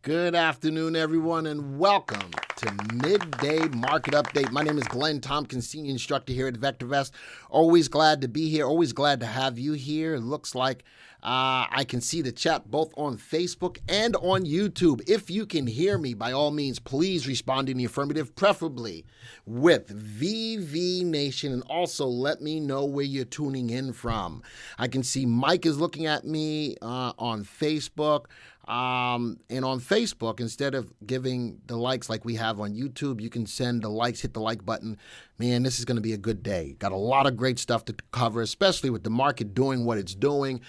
Good afternoon, everyone, and welcome to Midday Market Update. My name is Glenn Tompkins, Senior Instructor here at VectorVest. Always glad to be here. Always glad to have you here. It looks like I can see the chat both on Facebook and on YouTube. If you can hear me, by all means, please respond in the affirmative, preferably with VV Nation, and also let me know where you're tuning in from. I can see Mike is looking at me on Facebook. And on Facebook, instead of giving the likes like we have on YouTube, you can send the likes, hit the like button. Man, this is going to be a good day. Got a lot of great stuff to cover, especially with the market doing what it's doing.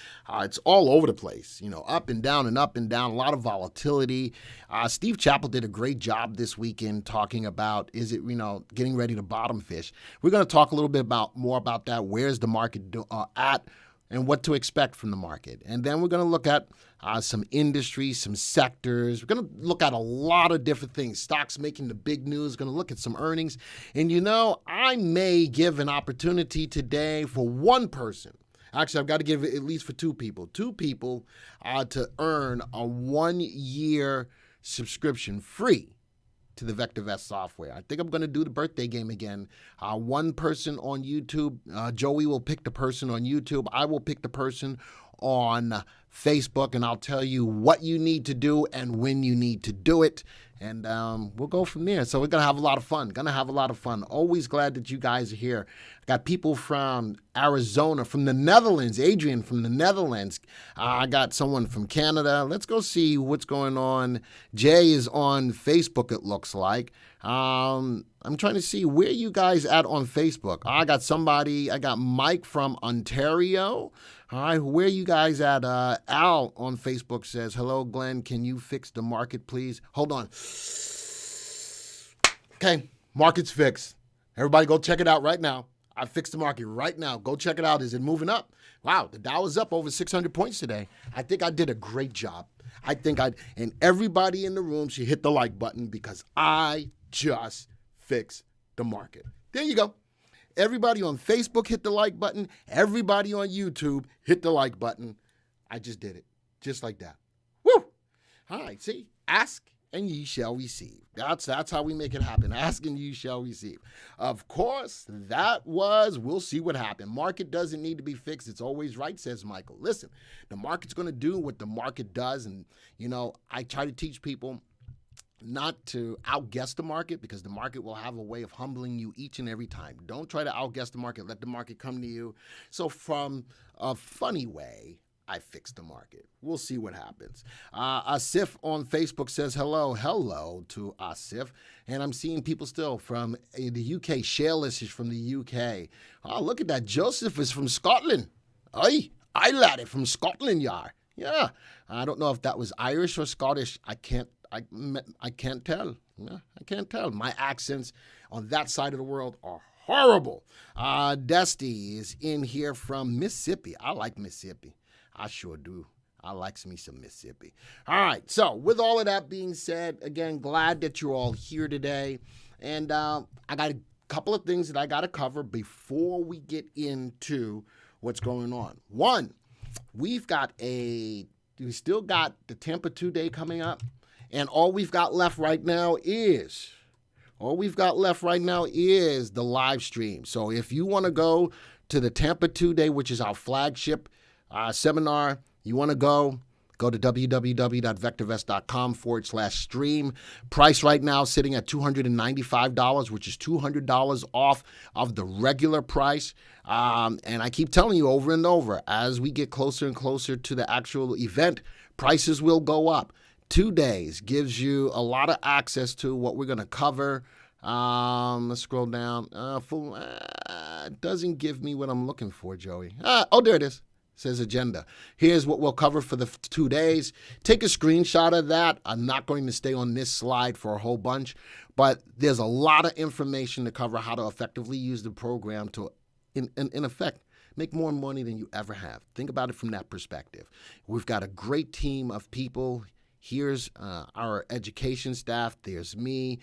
It's all over the place, up and down and up and down, a lot of volatility. Steve Chappell did a great job this weekend talking about, getting ready to bottom fish. We're going to talk a little bit more about that. Where's the market at? And what to expect from the market. And then we're going to look at some industries, some sectors. We're going to look at a lot of different things. Stocks making the big news. Going to look at some earnings. And I may give an opportunity today for one person. Actually, I've got to give it at least for two people. Two people to earn a 1-year subscription free to the VectorVest software. I think I'm going to do the birthday game again. One person on YouTube. Joey will pick the person on YouTube. I will pick the person on Facebook, and I'll tell you what you need to do and when you need to do it. And we'll go from there. So we're going to have a lot of fun. Always glad that you guys are here. I got people from Arizona, from the Netherlands. Adrian from the Netherlands. I got someone from Canada. Let's go see what's going on. Jay is on Facebook, it looks like. I'm trying to see where you guys at on Facebook. I got Mike from Ontario. All right, where you guys at? Al on Facebook says, hello, Glenn, can you fix the market, please? Hold on. Okay, market's fixed. Everybody go check it out right now. I fixed the market right now. Go check it out. Is it moving up? Wow, the Dow is up over 600 points today. I think I did a great job. And everybody in the room should hit the like button because I just fixed the market. There you go. Everybody on Facebook hit the like button. Everybody on YouTube hit the like button. I just did it. Just like that. Woo! All right, see? Ask and ye shall receive. That's how we make it happen. Ask and ye shall receive. Of course, we'll see what happened. Market doesn't need to be fixed. It's always right, says Michael. Listen, the market's going to do what the market does. And, I try to teach people not to outguess the market because the market will have a way of humbling you each and every time. Don't try to outguess the market. Let the market come to you. So from a funny way, I fixed the market. We'll see what happens. Asif on Facebook says hello to Asif. And I'm seeing people still from the UK. Shayless is from the UK. Oh, look at that. Joseph is from Scotland. Aye, I laddie from Scotland, yar. Yeah. I don't know if that was Irish or Scottish. I can't tell. Yeah, I can't tell. My accents on that side of the world are horrible. Dusty is in here from Mississippi. I like Mississippi. I sure do. I like me some Mississippi. All right. So with all of that being said, again, glad that you're all here today. And I got a couple of things that I got to cover before we get into what's going on. One, we still got the Tampa 2-day coming up. And all we've got left right now is the live stream. So if you want to go to the Tampa 2-day, which is our flagship seminar, you want to go to www.vectorvest.com/stream. Price right now sitting at $295, which is $200 off of the regular price. And I keep telling you over and over, as we get closer and closer to the actual event, prices will go up. 2 days gives you a lot of access to what we're going to cover. Let's scroll down. Doesn't give me what I'm looking for, Joey. There it is. Says agenda. Here's what we'll cover for the 2 days. Take a screenshot of that. I'm not going to stay on this slide for a whole bunch, but there's a lot of information to cover how to effectively use the program to, in effect, make more money than you ever have. Think about it from that perspective. We've got a great team of people. Here's our education staff. There's me.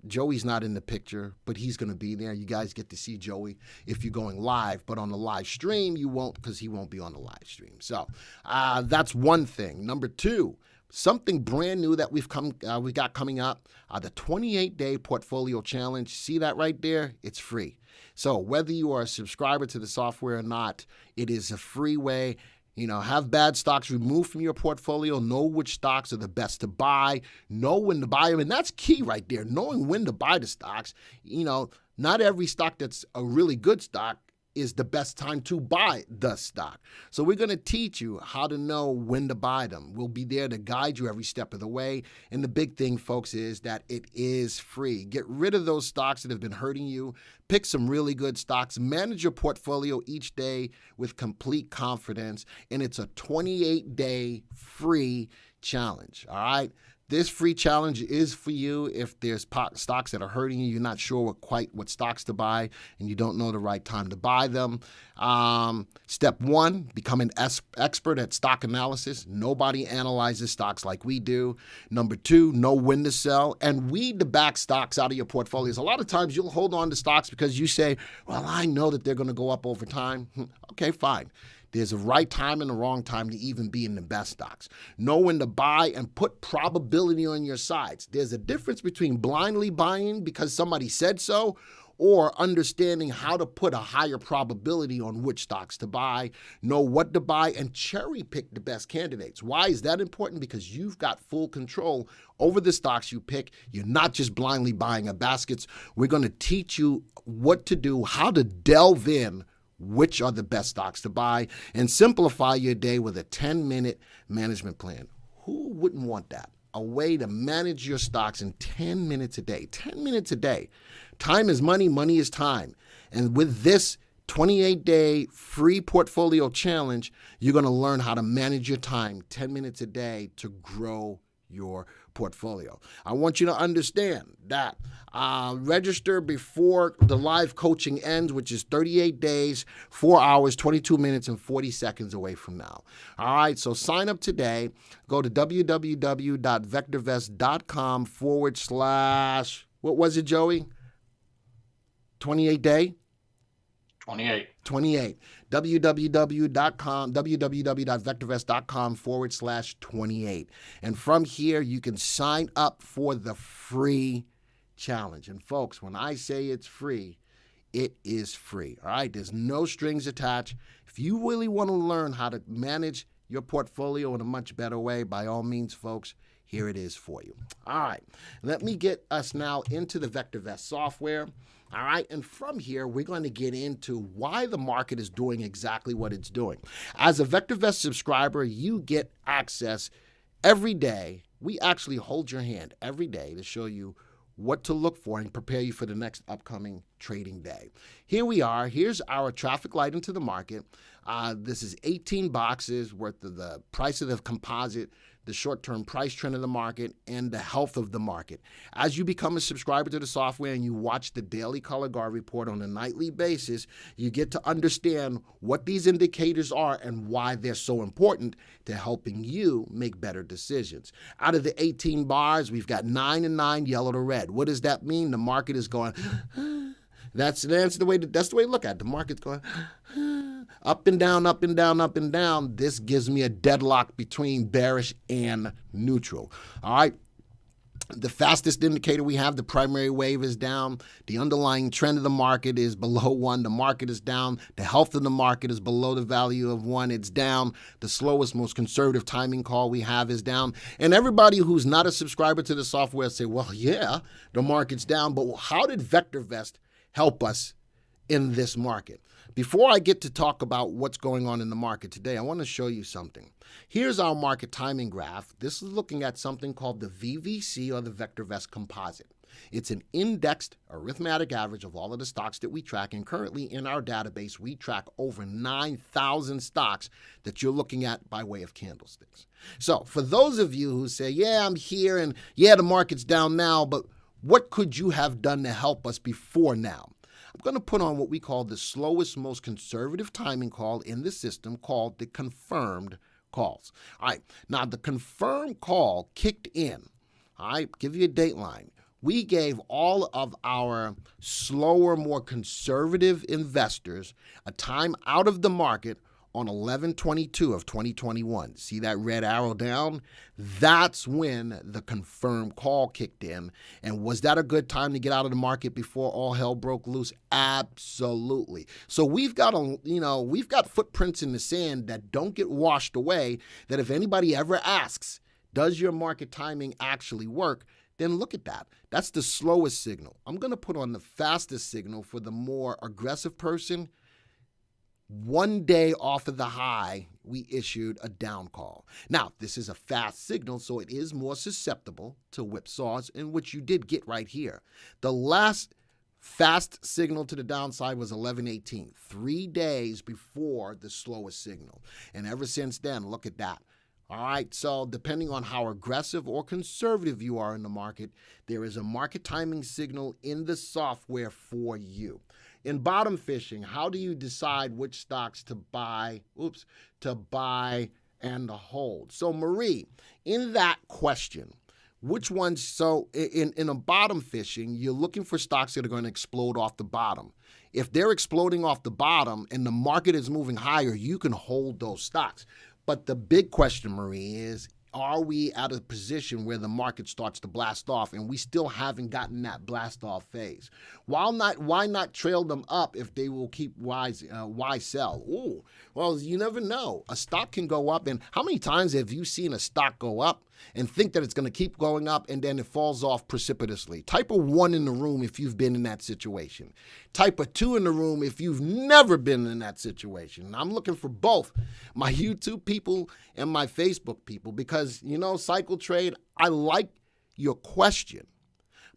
Joey's not in the picture, but he's going to be there. You guys get to see Joey if you're going live, but on the live stream, you won't because he won't be on the live stream. So that's one thing. Number two, something brand new that we got coming up, the 28-day portfolio challenge. See that right there? It's free. So whether you are a subscriber to the software or not, it is a free way. Have bad stocks removed from your portfolio, know which stocks are the best to buy, know when to buy them. And that's key right there, knowing when to buy the stocks. Not every stock that's a really good stock is the best time to buy the stock. So we're going to teach you how to know when to buy them. We'll be there to guide you every step of the way. And the big thing, folks, is that it is free. Get rid of those stocks that have been hurting you. Pick some really good stocks. Manage your portfolio each day with complete confidence. And it's a 28-day free challenge. All right. This free challenge is for you if there's stocks that are hurting you, you're not sure what stocks to buy, and you don't know the right time to buy them. Step 1, become an expert at stock analysis. Nobody analyzes stocks like we do. Number 2, know when to sell and weed the back stocks out of your portfolios. A lot of times you'll hold on to stocks because you say, well, I know that they're going to go up over time. Okay, fine. There's a right time and a wrong time to even be in the best stocks. Know when to buy and put probability on your sides. There's a difference between blindly buying because somebody said so or understanding how to put a higher probability on which stocks to buy, know what to buy, and cherry pick the best candidates. Why is that important? Because you've got full control over the stocks you pick. You're not just blindly buying a baskets. We're going to teach you what to do, how to delve in which are the best stocks to buy, and simplify your day with a 10-minute management plan. Who wouldn't want that? A way to manage your stocks in 10 minutes a day. 10 minutes a day. Time is money, money is time. And with this 28-day free portfolio challenge, you're going to learn how to manage your time 10 minutes a day to grow your portfolio. I want you to understand that register before the live coaching ends, which is 38 days, 4 hours, 22 minutes, and 40 seconds away from now. All right, so sign up today. Go to www.vectorvest.com/, what was it, Joey? 28-day? 28. www.vectorvest.com/28. And from here, you can sign up for the free challenge. And folks, when I say it's free, it is free. All right. There's no strings attached. If you really want to learn how to manage your portfolio in a much better way, by all means, folks, here it is for you. All right. Let me get us now into the VectorVest software. All right, and from here, we're going to get into why the market is doing exactly what it's doing. As a VectorVest subscriber, you get access every day. We actually hold your hand every day to show you what to look for and prepare you for the next upcoming trading day. Here we are. Here's our traffic light into the market. This is 18 boxes worth of the price of the composite, the short-term price trend of the market, and the health of the market. As you become a subscriber to the software and you watch the daily color guard report on a nightly basis, you get to understand what these indicators are and why they're so important to helping you make better decisions. Out of the 18 bars, we've got 9 and 9, yellow to red. What does that mean? The market is going, that's the way to look at it. The market's going up and down, up and down, up and down. This gives me a deadlock between bearish and neutral. All right. The fastest indicator we have, the primary wave, is down. The underlying trend of the market is below 1. The market is down. The health of the market is below the value of 1. It's down. The slowest, most conservative timing call we have is down. And everybody who's not a subscriber to the software say, well, yeah, the market's down. But how did VectorVest help us in this market? Before I get to talk about what's going on in the market today, I want to show you something. Here's our market timing graph. This is looking at something called the VVC, or the VectorVest Composite. It's an indexed arithmetic average of all of the stocks that we track. And currently in our database, we track over 9,000 stocks that you're looking at by way of candlesticks. So for those of you who say, yeah, I'm here and yeah, the market's down now, but what could you have done to help us before now? I'm going to put on what we call the slowest, most conservative timing call in the system, called the confirmed calls. All right. Now, the confirmed call kicked in. All right. Give you a dateline. We gave all of our slower, more conservative investors a time out of the market on 11/22 of 2021. See that red arrow down? That's when the confirmed call kicked in. And was that a good time to get out of the market before all hell broke loose? Absolutely. So we've got footprints in the sand that don't get washed away, that if anybody ever asks, does your market timing actually work? Then look at that. That's the slowest signal. I'm going to put on the fastest signal for the more aggressive person. 1 day off of the high, we issued a down call. Now, this is a fast signal, so it is more susceptible to whipsaws, in which you did get right here. The last fast signal to the downside was 11/18, 3 days before the slowest signal. And ever since then, look at that. All right, so depending on how aggressive or conservative you are in the market, there is a market timing signal in the software for you. In bottom fishing, how do you decide which stocks to buy, and to hold? So Marie, in that question, which ones, so in a bottom fishing, you're looking for stocks that are going to explode off the bottom. If they're exploding off the bottom and the market is moving higher, you can hold those stocks. But the big question, Marie, is, are we at a position where the market starts to blast off and we still haven't gotten that blast off phase? Why not trail them up if they will keep why sell? Ooh, well, you never know. A stock can go up, and how many times have you seen a stock go up and think that it's going to keep going up and then it falls off precipitously? Type a 1 in the room if you've been in that situation. Type a 2 in the room if you've never been in that situation. I'm looking for both my YouTube people and my Facebook people because, cycle trade, I like your question.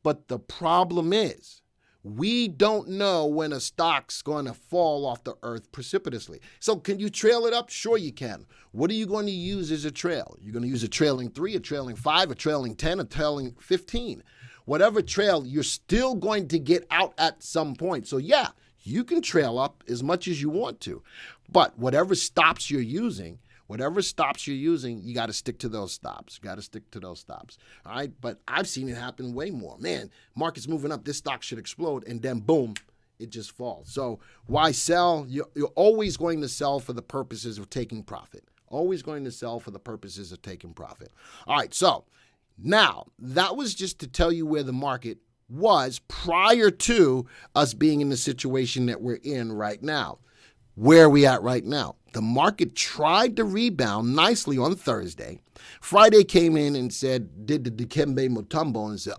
But the problem is, we don't know when a stock's going to fall off the earth precipitously. So can you trail it up? Sure you can. What are you going to use as a trail? You're going to use a trailing 3, a trailing 5, a trailing 10, a trailing 15. Whatever trail, you're still going to get out at some point. So yeah, you can trail up as much as you want to. But whatever stops you're using, you got to stick to those stops. All right. But I've seen it happen way more. Man, market's moving up. This stock should explode. And then boom, it just falls. So why sell? You're always going to sell for the purposes of taking profit. All right. So now that was just to tell you where the market was prior to us being in the situation that we're in right now. Where are we at right now? The market tried to rebound nicely on Thursday. Friday came in and did the Dikembe Mutombo and said,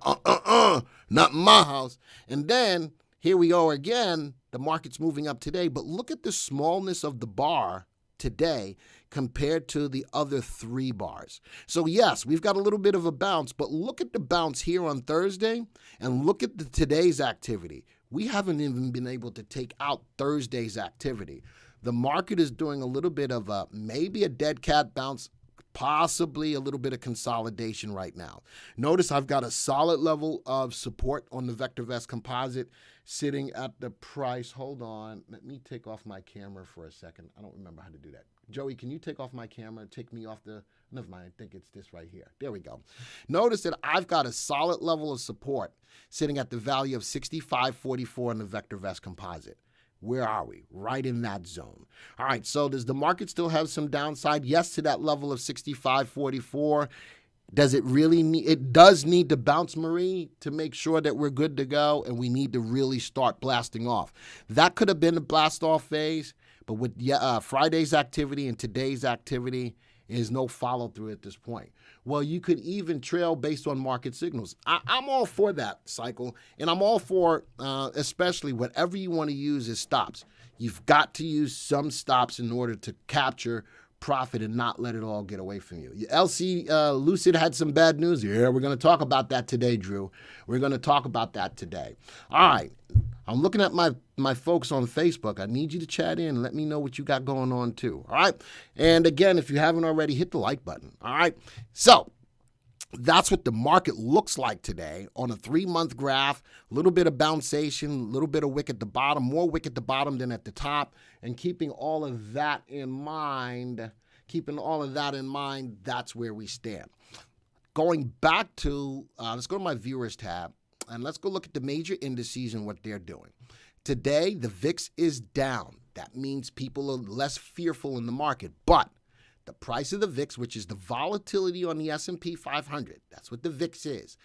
not in my house. And then here we go again. The market's moving up today, but look at the smallness of the bar today compared to the other 3 bars. So yes, we've got a little bit of a bounce, but look at the bounce here on Thursday and look at today's activity. We haven't even been able to take out Thursday's activity. The market is doing a little bit of maybe a dead cat bounce, possibly a little bit of consolidation right now. Notice I've got a solid level of support on the VectorVest composite sitting at the price. Hold on. Let me take off my camera for a second. I don't remember how to do that. Joey, can you take off my camera? Take me off the... Never mind. I think it's this right here. There we go. Notice that I've got a solid level of support sitting at the value of 65.44 in the VectorVest composite. Where are we? Right in that zone. All right, so does the market still have some downside? Yes, to that level of 65.44. Does it really need, it does need to bounce, Marie, to make sure that we're good to go, and we need to really start blasting off. That could have been a blast off phase, but with Friday's activity and today's activity, is no follow through at this point. Well, you could even trail based on market signals. I'm all for that cycle, and I'm all for especially whatever you want to use as stops. You've got to use some stops in order to capture profit and not let it all get away from you. LC Lucid had some bad news. Yeah, we're going to talk about that today, Drew. We're going to talk about that today. All right. I'm looking at my folks on Facebook. I need you to chat in and let me know what you got going on too. All right. And again, if you haven't already, hit the like button. All right. So that's what the market looks like today on a 3-month graph. A little bit of bouncation, a little bit of wick at the bottom, more wick at the bottom than at the top. And keeping all of that in mind, that's where we stand. Going back to, let's go to my viewers tab. And let's go look at the major indices and what they're doing. Today, the VIX is down. That means people are less fearful in the market. But the price of the VIX, which is the volatility on the S&P 500, that's what the VIX is.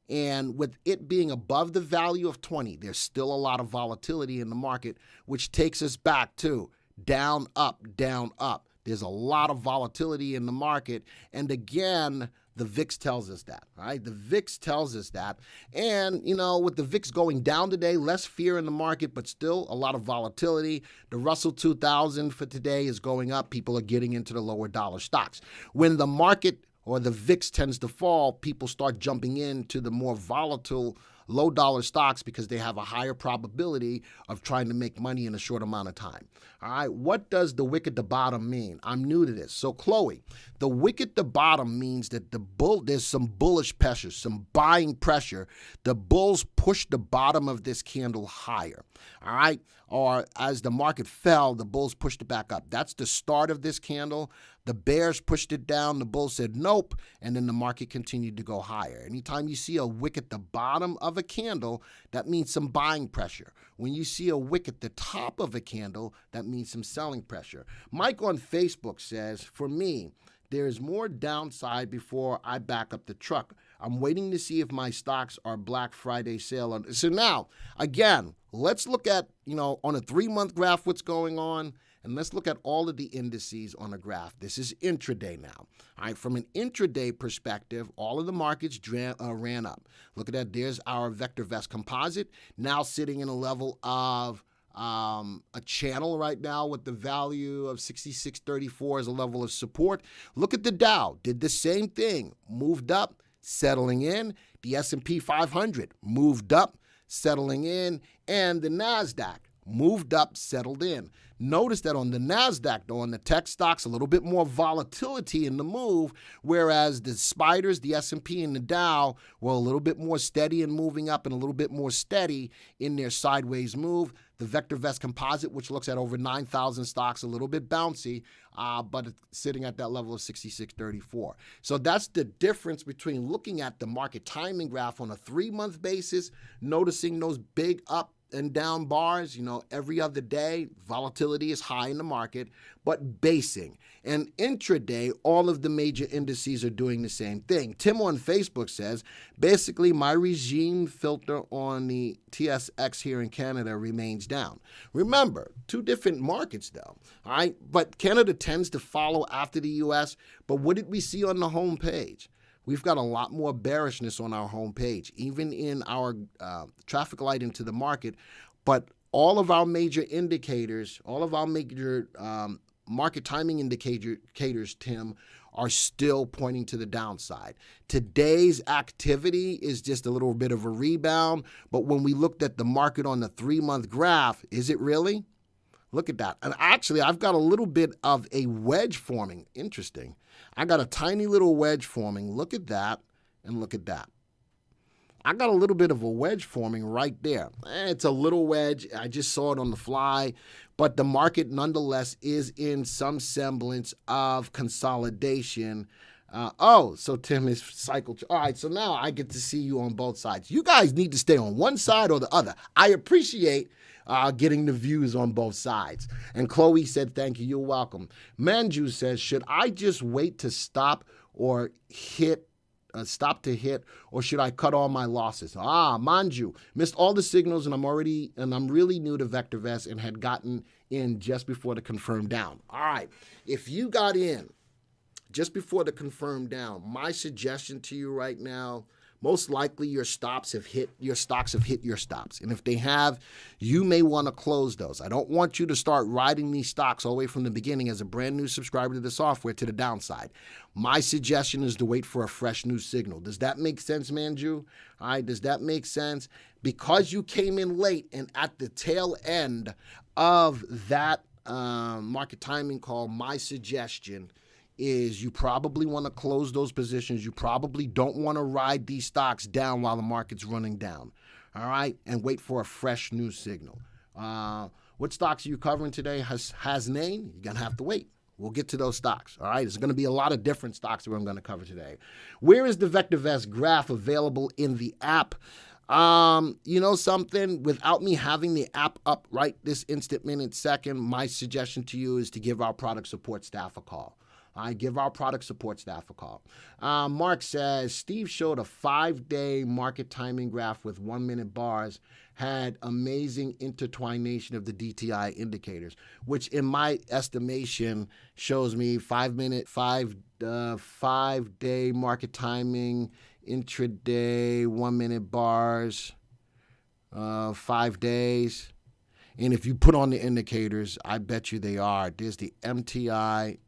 And with it being above the value of 20, there's still a lot of volatility in the market, which takes us back to down, up, down, up. There's a lot of volatility in the market. And again, the VIX tells us that, all right? The VIX tells us that. And, with the VIX going down today, less fear in the market, but still a lot of volatility. The Russell 2000 for today is going up. People are getting into the lower dollar stocks. When the market or the VIX tends to fall, people start jumping into the more volatile low dollar stocks because they have a higher probability of trying to make money in a short amount of time. All right, what does the wick at the bottom mean? I'm new to this. So Chloe, the wick at the bottom means that there's some bullish pressure, some buying pressure. The bulls push the bottom of this candle higher. All right, or as the market fell, the bulls pushed it back up. That's the start of this candle. The bears pushed it down. The bulls said nope, and then the market continued to go higher. Anytime you see a wick at the bottom of a candle, that means some buying pressure. When you see a wick at the top of a candle, that means some selling pressure. Mike on Facebook says, for me, there is more downside before I back up the truck. I'm waiting to see if my stocks are Black Friday sale. So now, again, let's look at, on a 3-month graph what's going on. And let's look at all of the indices on a graph. This is intraday now. All right, from an intraday perspective, all of the markets ran up. Look at that. There's our VectorVest composite, now sitting in a level of a channel right now with the value of 66.34 as a level of support. Look at the Dow. Did the same thing. Moved up, settling in. The S&P 500 moved up, settling in. And the NASDAQ moved up, settled in. Notice that on the NASDAQ, though, on the tech stocks, a little bit more volatility in the move, whereas the spiders, the S&P and the Dow, were a little bit more steady and moving up and a little bit more steady in their sideways move. The VectorVest composite, which looks at over 9,000 stocks, a little bit bouncy, but it's sitting at that level of 66.34. So that's the difference between looking at the market timing graph on a 3-month basis, noticing those big up and down bars, every other day, volatility is high in the market, but basing. And intraday, all of the major indices are doing the same thing. Tim on Facebook says, basically, my regime filter on the TSX here in Canada remains down. Remember, 2 different markets, though, all right? But Canada tends to follow after the U.S., but what did we see on the home page? We've got a lot more bearishness on our homepage, even in our traffic light into the market. But all of our major indicators, all of our major market timing indicators, Tim, are still pointing to the downside. Today's activity is just a little bit of a rebound. But when we looked at the market on the 3-month graph, is it really? Look at that. And actually, I've got a little bit of a wedge forming. Interesting. I got a tiny little wedge forming. Look at that and look at that. I got a little bit of a wedge forming right there. It's a little wedge. I just saw it on the fly. But the market, nonetheless, is in some semblance of consolidation. So Tim is cycled. All right, so now I get to see you on both sides. You guys need to stay on one side or the other. I appreciate getting the views on both sides. And Chloe said, thank you. You're welcome. Manju says, should I just wait to stop or hit, or should I cut all my losses? Manju, missed all the signals, and I'm really new to VectorVest and had gotten in just before the confirm down. All right, if you got in just before the confirm down, my suggestion to you right now, most likely your stocks have hit your stops. And if they have, you may want to close those. I don't want you to start riding these stocks all the way from the beginning as a brand new subscriber to the software to the downside. My suggestion is to wait for a fresh new signal. Does that make sense, Manju? All right, does that make sense? Because you came in late and at the tail end of that market timing call, my suggestion is you probably want to close those positions. You probably don't want to ride these stocks down while the market's running down, all right? And wait for a fresh new signal. What stocks are you covering today? Has name? You're going to have to wait. We'll get to those stocks, all right? There's going to be a lot of different stocks that I'm going to cover today. Where is the VectorVest graph available in the app? You know something? Without me having the app up right this instant minute second, my suggestion to you is to give our product support staff a call. I give our product support staff a call. Mark says, Steve showed a 5-day market timing graph with 1-minute bars, had amazing intertwination of the DTI indicators, which in my estimation shows me 5-day market timing, intraday, 1-minute bars, 5 days. And if you put on the indicators, I bet you they are. There's the MTI.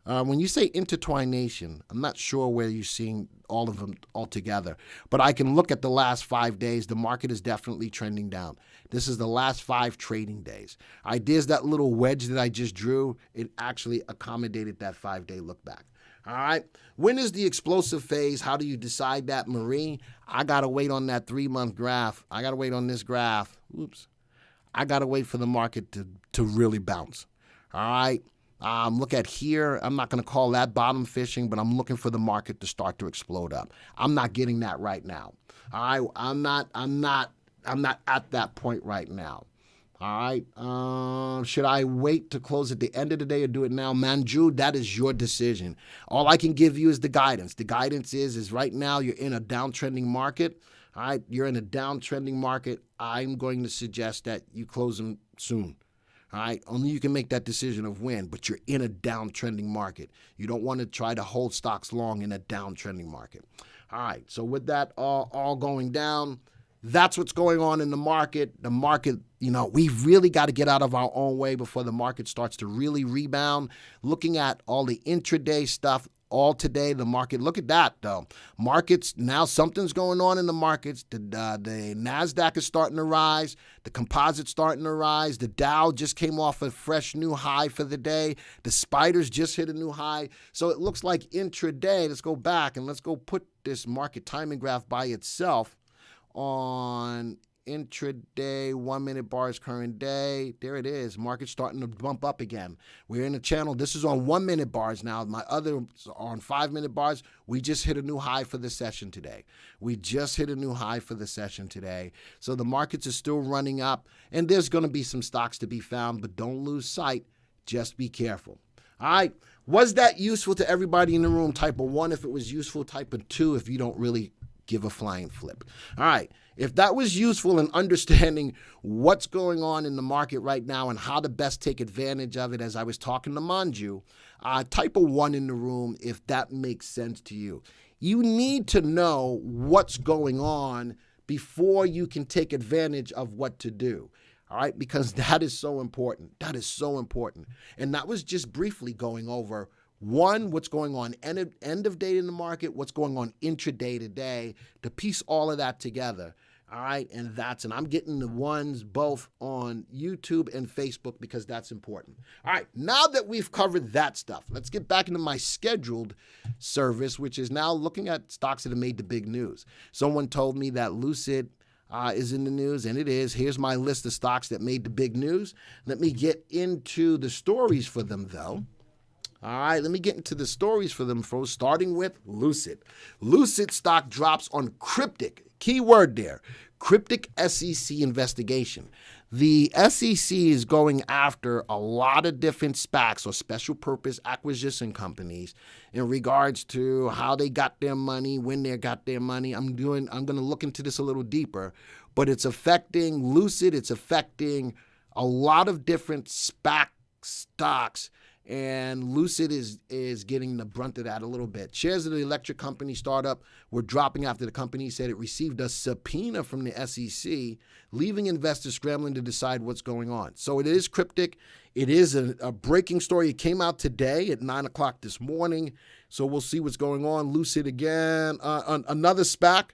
When you say intertwination, I'm not sure where you're seeing all of them all together, but I can look at the last 5 days. The market is definitely trending down. This is the last 5 trading days. All right, there's that little wedge that I just drew. It actually accommodated that 5-day look back. All right, when is the explosive phase? How do you decide that, Marie? I got to wait on that 3-month graph. I got to wait on this graph. Oops. I got to wait for the market to really bounce. All right. Look at here. I'm not going to call that bottom fishing, but I'm looking for the market to start to explode up. I'm not getting that right now. All right. I'm not at that point right now. All right. Should I wait to close at the end of the day or do it now? Manju, that is your decision. All I can give you is the guidance. The guidance is right now you're in a downtrending market. All right. You're in a downtrending market. I'm going to suggest that you close them soon. All right, only you can make that decision of when, but you're in a downtrending market. You don't want to try to hold stocks long in a downtrending market. All right, so with that all going down, that's what's going on in the market. The market, we've really got to get out of our own way before the market starts to really rebound. Looking at all the intraday stuff, all today, the market, look at that, though. Markets, now something's going on in the markets. The NASDAQ is starting to rise. The composite's starting to rise. The Dow just came off a fresh new high for the day. The spiders just hit a new high. So it looks like intraday, let's go back and let's go put this market timing graph by itself on intraday, 1-minute bars, current day. There it is. Market's starting to bump up again. We're in a channel. This is on 1-minute bars now. My other on 5-minute bars. We just hit a new high for the session today. So the markets are still running up, and there's going to be some stocks to be found, but don't lose sight. Just be careful. All right. Was that useful to everybody in the room? Type of 1 if it was useful. Type of 2 if you don't really give a flying flip. All right. If that was useful in understanding what's going on in the market right now and how to best take advantage of it, as I was talking to Manju, type a 1 in the room if that makes sense to you. You need to know what's going on before you can take advantage of what to do. All right, because that is so important. And that was just briefly going over 1, what's going on end of day in the market, what's going on intraday today, to piece all of that together. All right, and I'm getting the ones both on YouTube and Facebook because that's important. All right, now that we've covered that stuff, let's get back into my scheduled service, which is now looking at stocks that have made the big news. Someone told me that Lucid is in the news, and it is. Here's my list of stocks that made the big news. Let me get into the stories for them, though. All right, let me get into the stories for them, folks, starting with Lucid. Lucid stock drops on cryptic, key word there, cryptic SEC investigation. The SEC is going after a lot of different SPACs or special purpose acquisition companies in regards to how they got their money, when they got their money. I'm going to look into this a little deeper, but it's affecting Lucid. It's affecting a lot of different SPAC stocks. And Lucid is getting the brunt of that a little bit. Shares of the electric company startup were dropping after the company said it received a subpoena from the SEC, leaving investors scrambling to decide what's going on. So it is cryptic. It is a breaking story. It came out today at 9 o'clock this morning. So we'll see what's going on. Lucid again, another SPAC.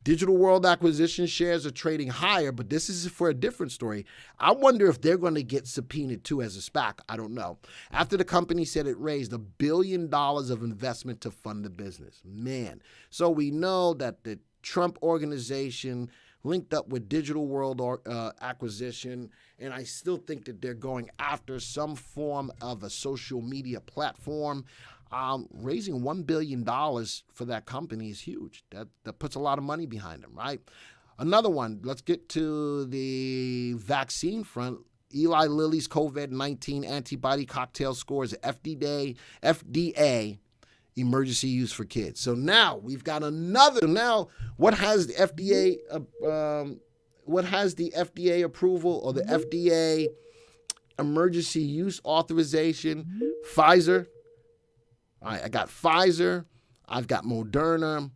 Digital World Acquisition shares are trading higher, but this is for a different story. I wonder if they're going to get subpoenaed too as a SPAC. I don't know. After the company said it raised $1 billion of investment to fund the business. Man. So we know that the Trump organization linked up with Digital World Acquisition, and I still think that they're going after some form of a social media platform. Raising $1 billion for that company is huge. That puts a lot of money behind them, right? Another one, let's get to the vaccine front. Eli Lilly's COVID-19 antibody cocktail scores FDA emergency use for kids. So now we've got another. Now, what has the FDA? What has the FDA approval or the FDA emergency use authorization? Pfizer. All right, I got Pfizer. I've got Moderna.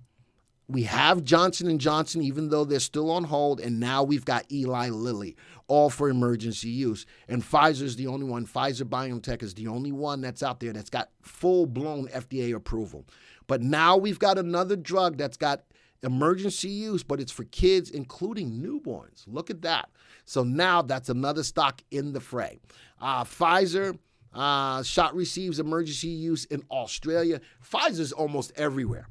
We have Johnson & Johnson, even though they're still on hold, and now we've got Eli Lilly, all for emergency use. And Pfizer's the only one. Pfizer-BioNTech is the only one that's out there that's got full-blown FDA approval. But now we've got another drug that's got emergency use, but it's for kids, including newborns. Look at that. So now that's another stock in the fray. Pfizer shot receives emergency use in Australia. Pfizer's almost everywhere.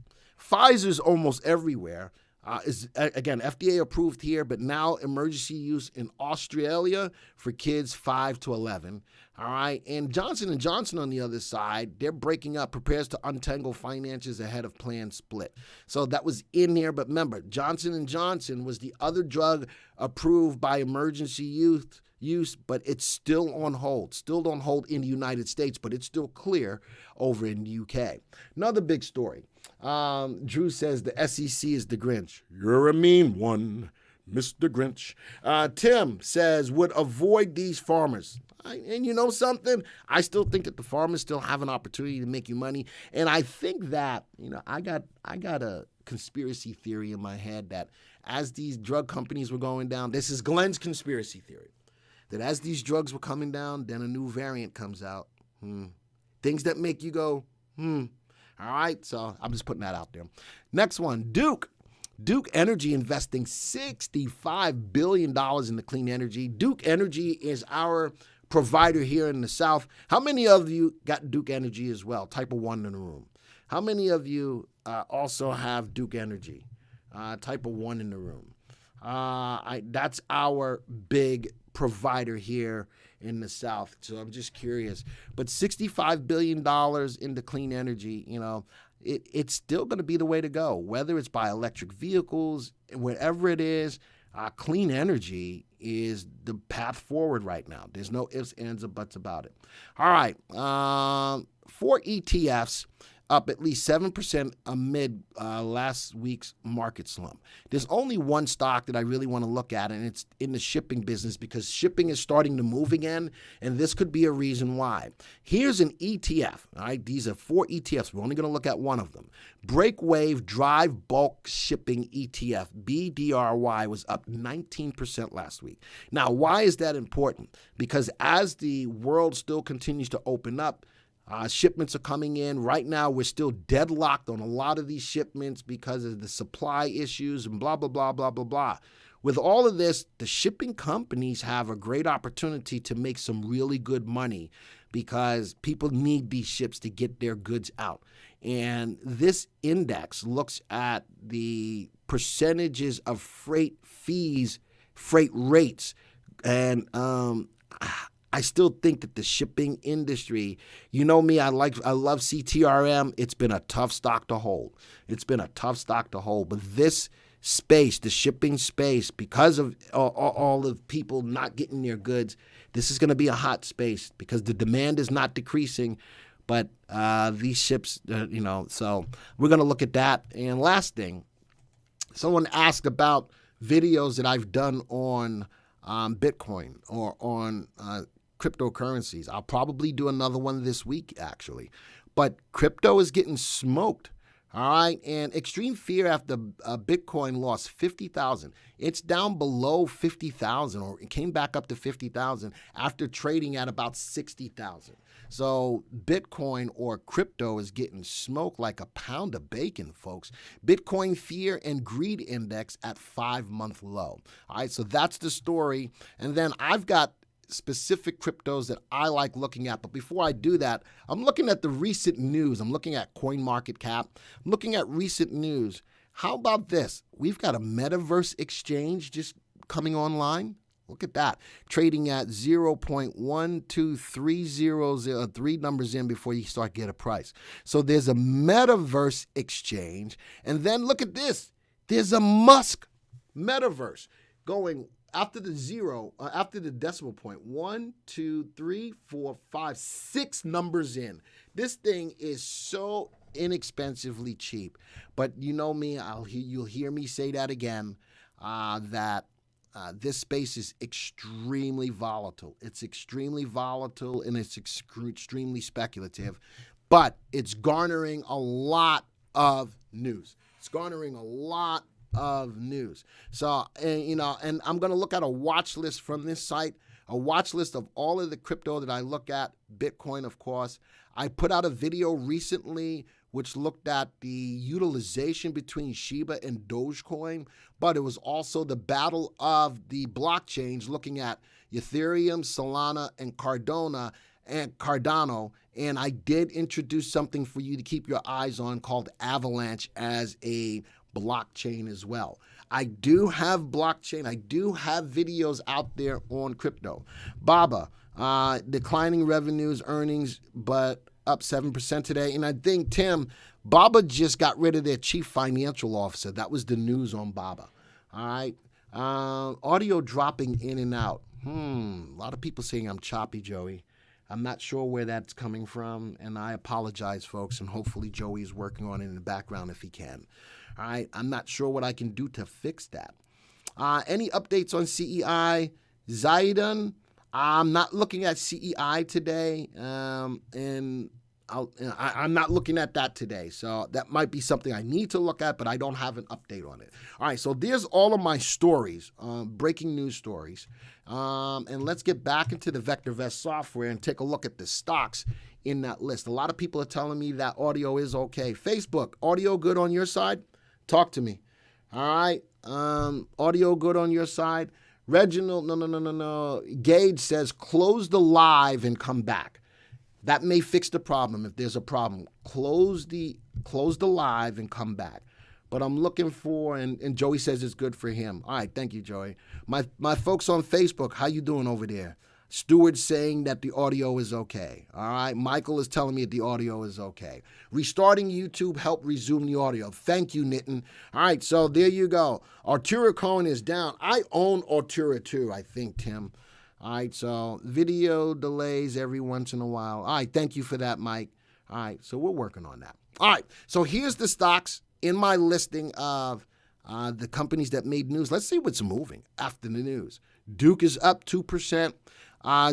Is again FDA approved here, but now emergency use in Australia for kids 5 to 11. All right, and Johnson & Johnson on the other side, they're breaking up, prepares to untangle finances ahead of planned split. So that was in there, but remember, Johnson & Johnson was the other drug approved by emergency use, but it's still on hold in the United States, but it's still clear over in the UK. Another big story. Drew says the SEC is the Grinch. You're a mean one, Mr. Grinch. Tim says would avoid these farmers. And you know something? I still think that the farmers still have an opportunity to make you money. And I think that, I got a conspiracy theory in my head that as these drug companies were going down, this is Glenn's conspiracy theory, that as these drugs were coming down, then a new variant comes out. Things that make you go, All right, so I'm just putting that out there. Next one, Duke Energy investing $65 billion in the clean energy. Duke Energy is our provider here in the South. How many of you got Duke Energy as well? Type of 1 in the room. How many of you also have Duke Energy? Type of 1 in the room. That's our big provider here in the South. So I'm just curious. But $65 billion into clean energy, it's still going to be the way to go, whether it's by electric vehicles, whatever it is. Clean energy is the path forward right now. There's no ifs, ands, or buts about it. All right. 4 ETFs up at least 7% amid last week's market slump. There's only one stock that I really want to look at, and it's in the shipping business because shipping is starting to move again, and this could be a reason why. Here's an ETF. All right, these are 4 ETFs. We're only going to look at one of them. Breakwave Drive Bulk Shipping ETF, BDRY, was up 19% last week. Now, why is that important? Because as the world still continues to open up, shipments are coming in. Right now, we're still deadlocked on a lot of these shipments because of the supply issues and blah, blah, blah, blah, blah, blah. With all of this, the shipping companies have a great opportunity to make some really good money because people need these ships to get their goods out. And this index looks at the percentages of freight fees, freight rates, and I still think that the shipping industry, you know me, I love CTRM. It's been a tough stock to hold. But this space, the shipping space, because of all of people not getting their goods, this is going to be a hot space because the demand is not decreasing. But these ships, so we're going to look at that. And last thing, someone asked about videos that I've done on Bitcoin or on cryptocurrencies. I'll probably do another one this week, actually. But crypto is getting smoked. All right. And extreme fear after Bitcoin lost 50,000. It's down below 50,000, or it came back up to 50,000 after trading at about 60,000. So Bitcoin or crypto is getting smoked like a pound of bacon, folks. Bitcoin fear and greed index at 5-month low. All right. So that's the story. And then I've got specific cryptos that I like looking at. But before I do that, I'm looking at the recent news. I'm looking at CoinMarketCap. I'm looking at recent news. How about this? We've got a metaverse exchange just coming online. Look at that. Trading at 0.12300, 3 numbers in before you start get a price. So there's a metaverse exchange. And then look at this. There's a Musk metaverse going after the after the decimal point. 1, 2, 3, 4, 5, 6 numbers in. This thing is so inexpensively cheap. But you know me, you'll hear me say that again, that this space is extremely volatile. It's extremely volatile and it's extremely speculative, but it's garnering a lot of news. It's garnering a lot of news. So, and I'm going to look at a watch list from this site, a watch list of all of the crypto that I look at, Bitcoin, of course. I put out a video recently which looked at the utilization between Shiba and Dogecoin, but it was also the battle of the blockchains looking at Ethereum, Solana, and Cardano. And I did introduce something for you to keep your eyes on called Avalanche as a blockchain as well. I do have blockchain. I do have videos out there on crypto. Baba, declining revenues, earnings, but up 7% today. And I think, Tim, Baba just got rid of their chief financial officer. That was the news on Baba. All right. Audio dropping in and out. A lot of people saying I'm choppy, Joey. I'm not sure where that's coming from, and I apologize, folks, and hopefully Joey is working on it in the background if he can. All right, I'm not sure what I can do to fix that. Any updates on CEI? Zaidan, I'm not looking at CEI today, and I'm not looking at that today. So that might be something I need to look at, but I don't have an update on it. All right, so there's all of my stories, breaking news stories. And let's get back into the VectorVest software and take a look at the stocks in that list. A lot of people are telling me that audio is okay. Facebook, audio good on your side? Talk to me. All right. Audio good on your side? Reginald, no. Gage says close the live and come back. That may fix the problem. If there's a problem, close the live and come back. But I'm looking for, and Joey says it's good for him. All right, thank you, Joey. My folks on Facebook, how you doing over there? Stewart's saying that the audio is okay. All right, Michael is telling me that the audio is okay. Restarting YouTube helped resume the audio. Thank you, Nitin. All right, so there you go. Artura Cohen is down. I own Artura too, I think, Tim. All right, so video delays every once in a while. All right, thank you for that, Mike. All right, so we're working on that. All right, so here's the stocks in my listing of the companies that made news. Let's see what's moving after the news. Duke is up 2%.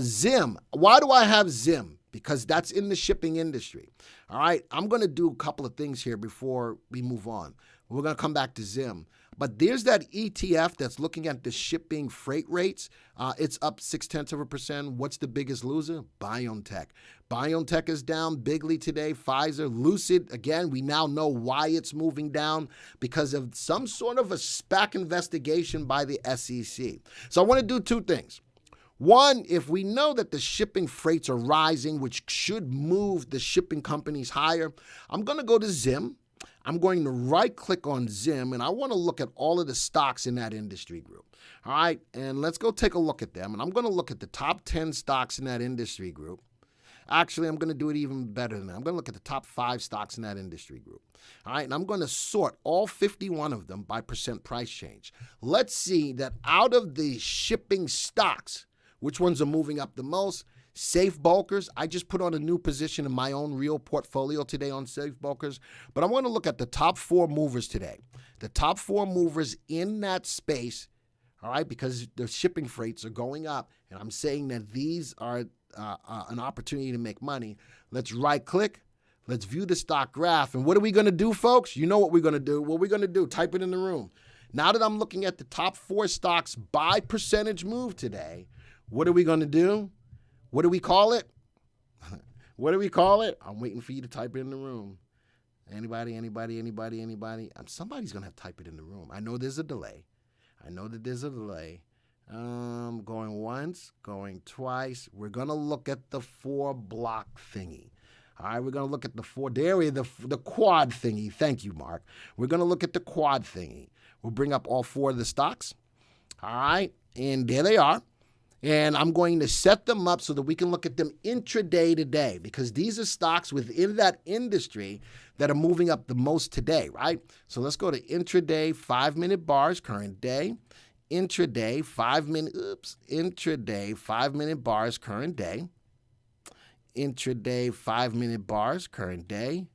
Zim, why do I have Zim? Because that's in the shipping industry. All right, I'm going to do a couple of things here before we move on. We're going to come back to Zim. But there's that ETF that's looking at the shipping freight rates. It's up 0.6%. What's the biggest loser? BioNTech. BioNTech is down bigly today. Pfizer, Lucid, again, we now know why it's moving down because of some sort of a SPAC investigation by the SEC. So I want to do two things. One, if we know that the shipping freights are rising, which should move the shipping companies higher, I'm going to go to Zim. I'm going to right-click on Zim, and I want to look at all of the stocks in that industry group. All right, and let's go take a look at them. And I'm going to look at the top 10 stocks in that industry group. Actually, I'm going to do it even better than that. I'm going to look at the top 5 stocks in that industry group. All right, and I'm going to sort all 51 of them by percent price change. Let's see that out of the shipping stocks, which ones are moving up the most? Safe Bulkers, I just put on a new position in my own real portfolio today on Safe Bulkers, but I want to look at the top 4 movers today. The top 4 movers in that space, all right, because the shipping freights are going up, and I'm saying that these are an opportunity to make money. Let's right-click. Let's view the stock graph, and what are we going to do, folks? You know what we're going to do. What we're going to do, type it in the room. Now that I'm looking at the top 4 stocks by percentage move today, what are we going to do? What do we call it? What do we call it? I'm waiting for you to type it in the room. Anybody? Somebody's going to have to type it in the room. I know there's a delay. Going once, going twice. We're going to look at the 4-block thingy. All right, we're going to look at the 4. There we the quad thingy. Thank you, Mark. We're going to look at the quad thingy. We'll bring up all 4 of the stocks. All right, and there they are. And I'm going to set them up so that we can look at them intraday today, because these are stocks within that industry that are moving up the most today, right? So let's go to intraday 5-minute bars, current day. Intraday 5-minute bars, current day. Intraday 5-minute bars, current day.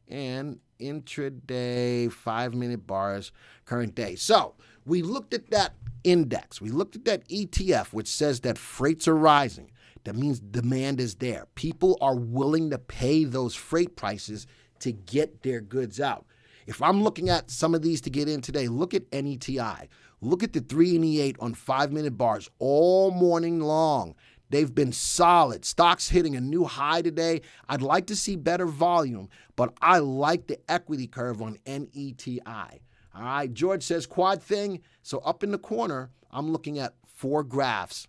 And intraday 5-minute bars, current day. So we looked at that index. We looked at that ETF, which says that freights are rising. That means demand is there. People are willing to pay those freight prices to get their goods out. If I'm looking at some of these to get in today, look at NETI. Look at the 3 and the 8 on 5-minute bars all morning long. They've been solid. Stocks hitting a new high today. I'd like to see better volume, but I like the equity curve on NETI. All right, George says quad thing. So up in the corner, I'm looking at 4 graphs.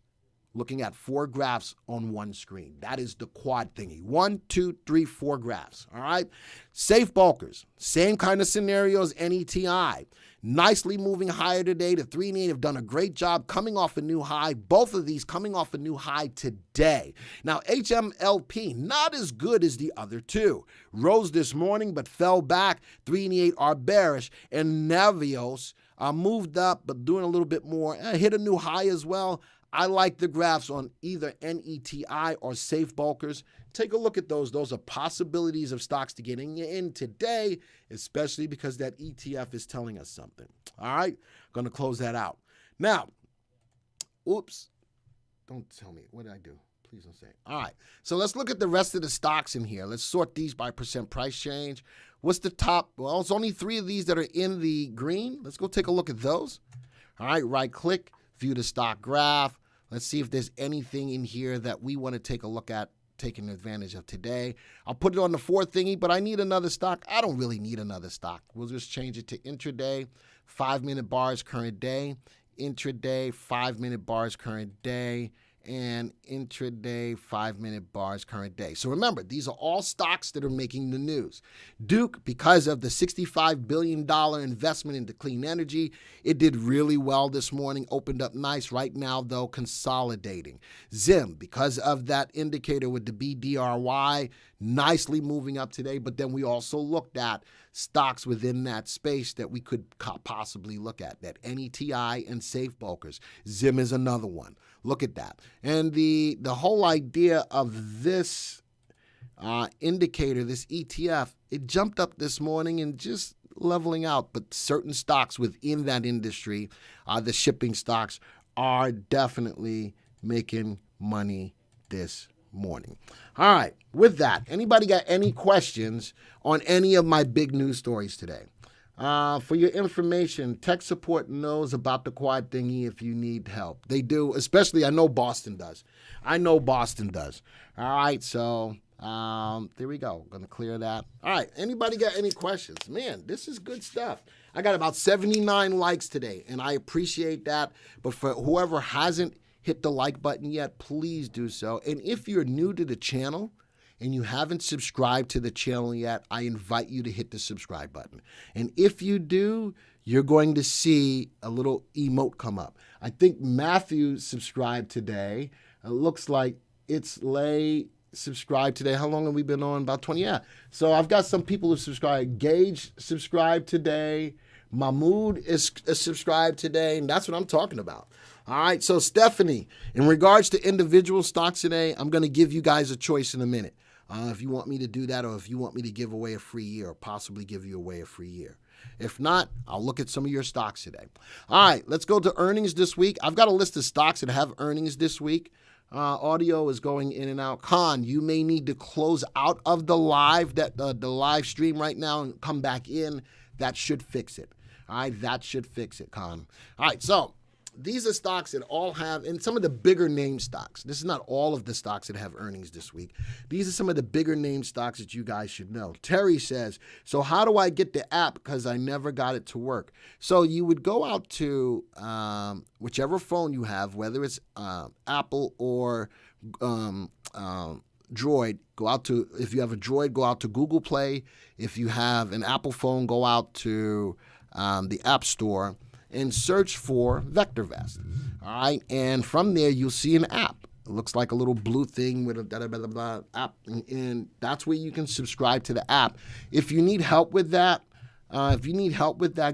Looking at 4 graphs on one screen. That is the quad thingy. 1, 2, 3, 4 graphs. All right. Safe bulkers. Same kind of scenario as NETI. Nicely moving higher today. The 3 and 8 have done a great job coming off a new high. Both of these coming off a new high today. Now, HMLP, not as good as the other two. Rose this morning, but fell back. 3 and 8 are bearish. And Navios moved up, but doing a little bit more. Hit a new high as well. I like the graphs on either NETI or Safe Bulkers. Take a look at those. Those are possibilities of stocks to getting in today, especially because that ETF is telling us something. All right, going to close that out. Now, oops, don't tell me. What did I do? Please don't say it. All right, so let's look at the rest of the stocks in here. Let's sort these by percent price change. What's the top? Well, it's only 3 of these that are in the green. Let's go take a look at those. All right, right-click, view the stock graph. Let's see if there's anything in here that we want to take a look at, taking advantage of today. I'll put it on the 4th thingy, but I need another stock. I don't really need another stock. We'll just change it to intraday, 5-minute bars, current day, intraday, 5-minute bars, current day, and intraday 5-minute bars current day. So remember, these are all stocks that are making the news. Duke, because of the $65 billion investment into clean energy, it did really well this morning, opened up nice. Right now, though, consolidating. Zim, because of that indicator with the BDRY, nicely moving up today. But then we also looked at stocks within that space that we could possibly look at, that NETI and Safe Bulkers. Zim is another one. Look at that. And the whole idea of this indicator, this ETF, it jumped up this morning and just leveling out. But certain stocks within that industry, the shipping stocks, are definitely making money this morning. All right. With that, anybody got any questions on any of my big news stories today? For your information, tech support knows about the quad thingy if you need help. They do, especially I know Boston does. All right, so there we go. Going to clear that. All right, anybody got any questions? Man, this is good stuff. I got about 79 likes today, and I appreciate that. But for whoever hasn't hit the like button yet, please do so. And if you're new to the channel, and you haven't subscribed to the channel yet, I invite you to hit the subscribe button. And if you do, you're going to see a little emote come up. I think Matthew subscribed today. It looks like it's Lay subscribed today. How long have we been on? About 20, yeah. So I've got some people who subscribed. Gage subscribed today. Mahmood is subscribed today, and that's what I'm talking about. All right, so Stephanie, in regards to individual stocks today, I'm going to give you guys a choice in a minute. If you want me to do that, or if you want me to give away a free year, or possibly give you away a free year. If not, I'll look at some of your stocks today. All right, let's go to earnings this week. I've got a list of stocks that have earnings this week. Audio is going in and out. Khan, you may need to close out of the live live stream right now and come back in. That should fix it. All right, that should fix it, Khan. All right, so these are stocks that all have, and some of the bigger name stocks. This is not all of the stocks that have earnings this week. These are some of the bigger name stocks that you guys should know. Terry says, so how do I get the app? Because I never got it to work. So you would go out to whichever phone you have, whether it's Apple or Droid, go out to, if you have a Droid, go out to Google Play. If you have an Apple phone, go out to the App Store. and search for VectorVest. All right, and from there you'll see an app. It looks like a little blue thing with a blah, blah, blah app, and that's where you can subscribe to the app. If you need help with that,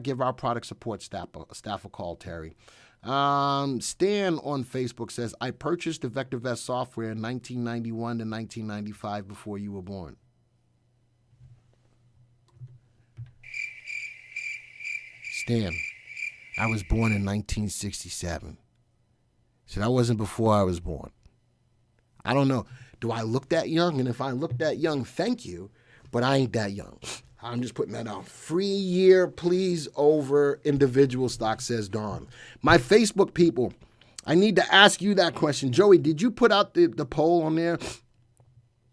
give our product support staff a call, Terry. Stan on Facebook says, I purchased the VectorVest software in 1991 to 1995 before you were born. Stan, I was born in 1967. So that wasn't before I was born. I don't know. Do I look that young? And if I look that young, thank you. But I ain't that young. I'm just putting that out. Free year, please, over individual stock, says Dawn. My Facebook people, I need to ask you that question. Joey, did you put out the poll on there?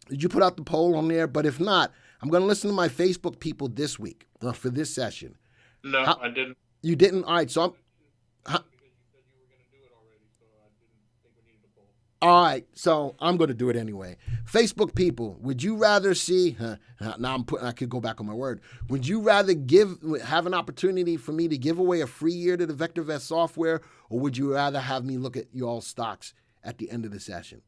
Did you put out the poll on there? But if not, I'm going to listen to my Facebook people this week for this session. No, I didn't. You didn't? All right, so I'm... All right, so I'm going to do it anyway. Facebook people, would you rather see? Now I could go back on my word. Would you rather have an opportunity for me to give away a free year to the VectorVest software, or would you rather have me look at y'all stocks at the end of the session?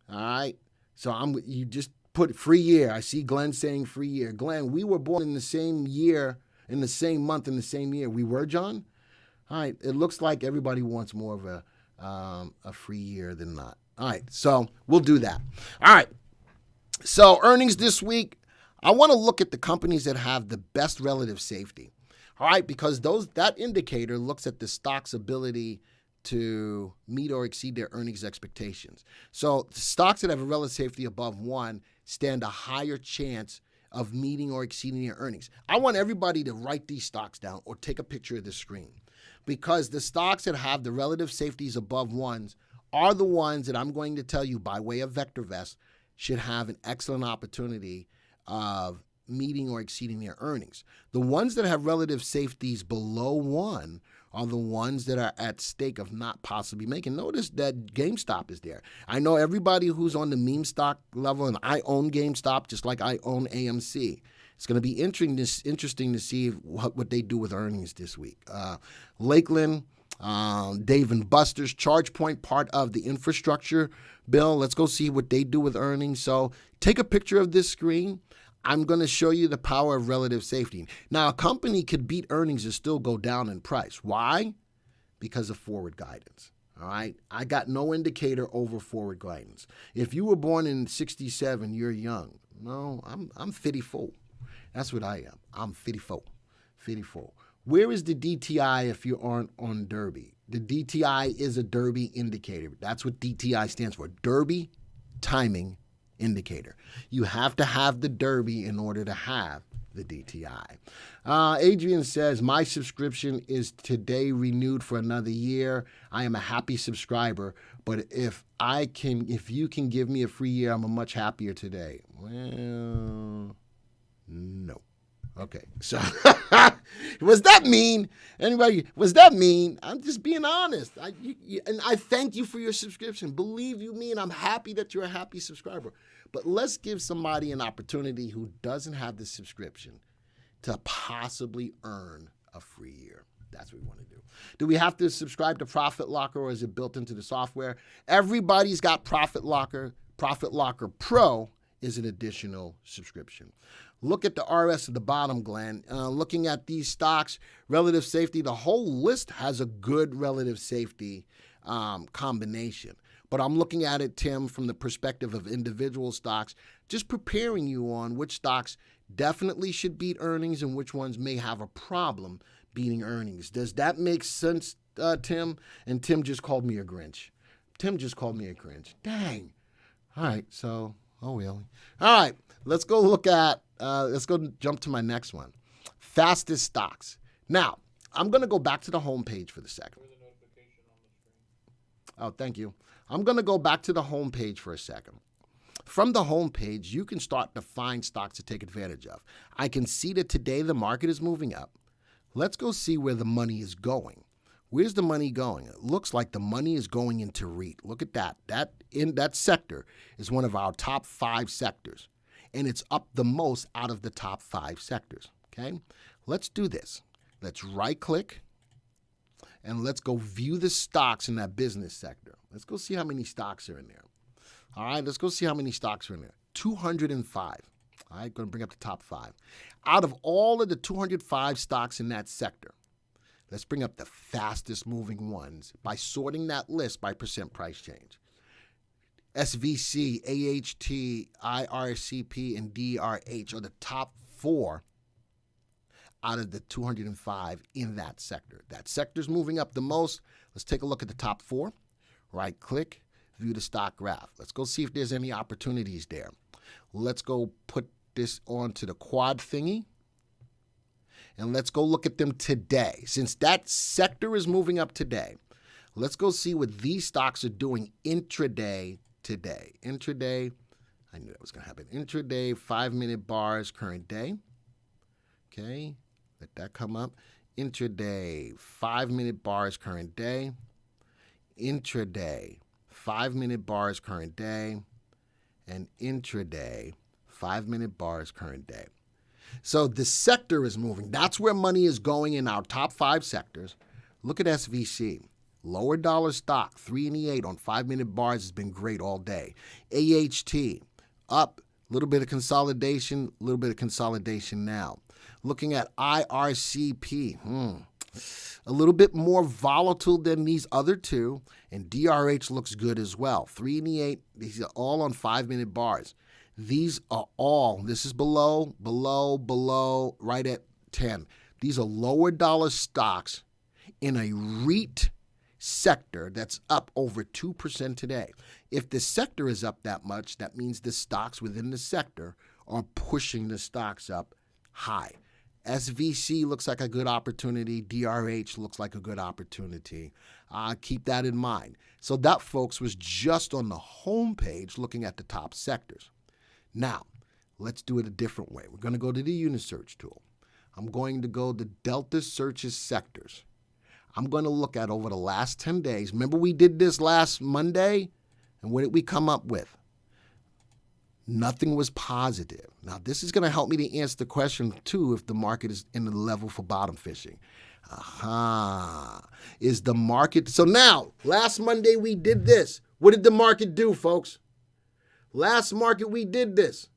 All right, so you just put free year. I see Glenn saying free year. Glenn, we were born in the same year, in the same month, in the same year. We were, John. All right, it looks like everybody wants more of a free year than not. All right, so we'll do that. All right, so earnings this week, I want to look at the companies that have the best relative safety. All right, because that indicator looks at the stock's ability to meet or exceed their earnings expectations. So the stocks that have a relative safety above 1 stand a higher chance of meeting or exceeding their earnings. I want everybody to write these stocks down or take a picture of the screen, because the stocks that have the relative safeties above 1s are the ones that I'm going to tell you by way of VectorVest should have an excellent opportunity of meeting or exceeding their earnings. The ones that have relative safeties below 1 are the ones that are at stake of not possibly making. Notice that GameStop is there. I know everybody who's on the meme stock level, and I own GameStop just like I own AMC. It's going to be interesting to see what they do with earnings this week. Lakeland, Dave & Buster's, ChargePoint, part of the infrastructure bill. Let's go see what they do with earnings. So take a picture of this screen. I'm going to show you the power of relative safety. Now, a company could beat earnings and still go down in price. Why? Because of forward guidance. All right? I got no indicator over forward guidance. If you were born in 67, you're young. No, I'm 54. That's what I am. I'm 54. 54. Where is the DTI if you aren't on Derby? The DTI is a Derby indicator. That's what DTI stands for, Derby Timing Indicator. You have to have the Derby in order to have the DTI. Adrian says, my subscription is today renewed for another year. I am a happy subscriber, but if you can give me a free year, I'm a much happier today. Well, no. Okay, so was that mean? Anybody, was that mean? I'm just being honest. And I thank you for your subscription. Believe you me, and I'm happy that you're a happy subscriber. But let's give somebody an opportunity who doesn't have the subscription to possibly earn a free year. That's what we want to do. Do we have to subscribe to Profit Locker, or is it built into the software? Everybody's got Profit Locker. Profit Locker Pro is an additional subscription. Look at the RS at the bottom, Glenn. Looking at these stocks, relative safety, the whole list has a good relative safety combination. But I'm looking at it, Tim, from the perspective of individual stocks, just preparing you on which stocks definitely should beat earnings and which ones may have a problem beating earnings. Does that make sense, Tim? And Tim just called me a Grinch. Tim just called me a Grinch. Dang. All right, so, oh well. All right, let's go look at, let's go jump to my next one. Fastest stocks. Now, I'm going to go back to the home page for the second. Oh, thank you. I'm going to go back to the home page for a second. From the home page, you can start to find stocks to take advantage of. I can see that today the market is moving up. Let's go see where the money is going. Where's the money going? It looks like the money is going into REIT. Look at that. That sector is one of our top 5 sectors, and it's up the most out of the top 5 sectors. Okay? Let's do this. Let's right-click and let's go view the stocks in that business sector. Let's go see how many stocks are in there. All right, let's go see how many stocks are in there. 205. All right, going to bring up the top 5. Out of all of the 205 stocks in that sector, let's bring up the fastest moving ones by sorting that list by percent price change. SVC, AHT, IRCP, and DRH are the top 4 out of the 205 in that sector. That sector's moving up the most. Let's take a look at the top 4. Right click, view the stock graph. Let's go see if there's any opportunities there. Let's go put this onto the quad thingy. And let's go look at them today. Since that sector is moving up today, let's go see what these stocks are doing intraday today. Intraday, I knew that was going to happen. Intraday, 5-minute bars, current day. Okay, let that come up. Intraday, 5-minute bars, current day. Intraday, 5-minute bars, current day. And intraday, 5-minute bars, current day. So the sector is moving. That's where money is going in our top 5 sectors. Look at SVC. Lower dollar stock, 3 and 8 on 5-minute bars has been great all day. AHT, up, a little bit of consolidation now. Looking at IRCP, a little bit more volatile than these other 2, and DRH looks good as well. 3 and 8, these are all on 5-minute bars. These are all, this is below, right at 10. These are lower dollar stocks in a REIT sector that's up over 2% today. If the sector is up that much, that means the stocks within the sector are pushing the stocks up high. SVC looks like a good opportunity. DRH looks like a good opportunity. Keep that in mind. So that, folks, was just on the home page looking at the top sectors. Now, let's do it a different way. We're going to go to the Unisearch tool. I'm going to go to Delta Searches Sectors. I'm going to look at over the last 10 days. Remember we did this last Monday? And what did we come up with? Nothing was positive. Now, this is going to help me to answer the question, too, if the market is in the level for bottom fishing. Is the market... So now, last Monday we did this. What did the market do, folks? Last market we did this.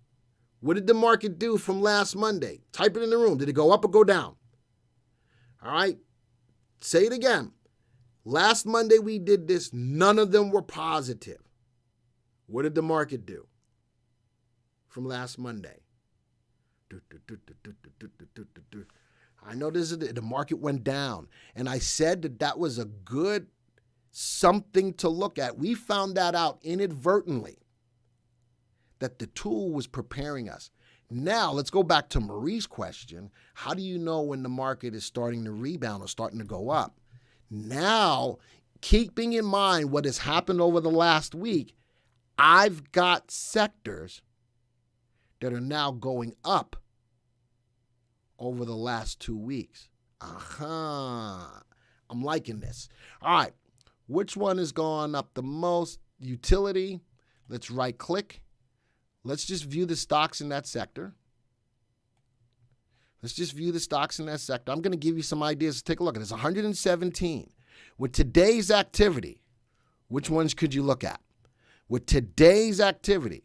What did the market do from last Monday? Type it in the room. Did it go up or go down? All right. Say it again. Last Monday we did this. None of them were positive. What did the market do from last Monday? I know the market went down. And I said that was a good something to look at. We found that out inadvertently, that the tool was preparing us. Now, let's go back to Marie's question. How do you know when the market is starting to rebound or starting to go up? Now, keeping in mind what has happened over the last week, I've got sectors that are now going up over the last 2 weeks. I'm liking this. All right, which one is going up the most? Utility. Let's right-click. Let's just view the stocks in that sector. I'm going to give you some ideas to take a look at. It's 117. With today's activity, which ones could you look at? With today's activity,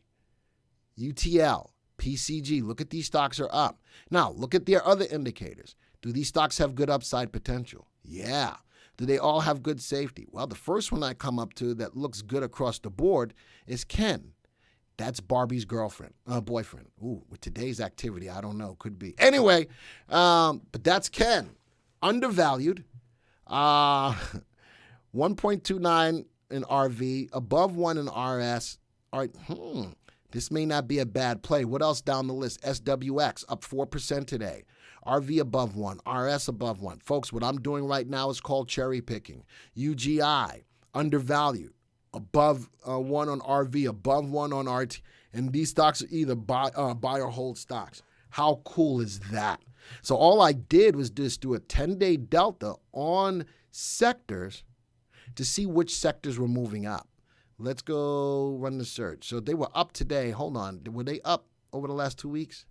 UTL, PCG, look at these stocks are up. Now, look at their other indicators. Do these stocks have good upside potential? Yeah. Do they all have good safety? Well, the first one I come up to that looks good across the board is Ken. That's Barbie's boyfriend. Ooh, with today's activity, I don't know, could be. Anyway, but that's Ken. Undervalued. 1.29 in RV, above 1 in RS. All right, this may not be a bad play. What else down the list? SWX, up 4% today. RV above 1, RS above 1. Folks, what I'm doing right now is called cherry picking. UGI, undervalued. Above 1 on RV, above 1 on RT. And these stocks are either buy or hold stocks. How cool is that? So all I did was just do a 10-day delta on sectors to see which sectors were moving up. Let's go run the search. So they were up today. Hold on. Were they up over the last 2 weeks?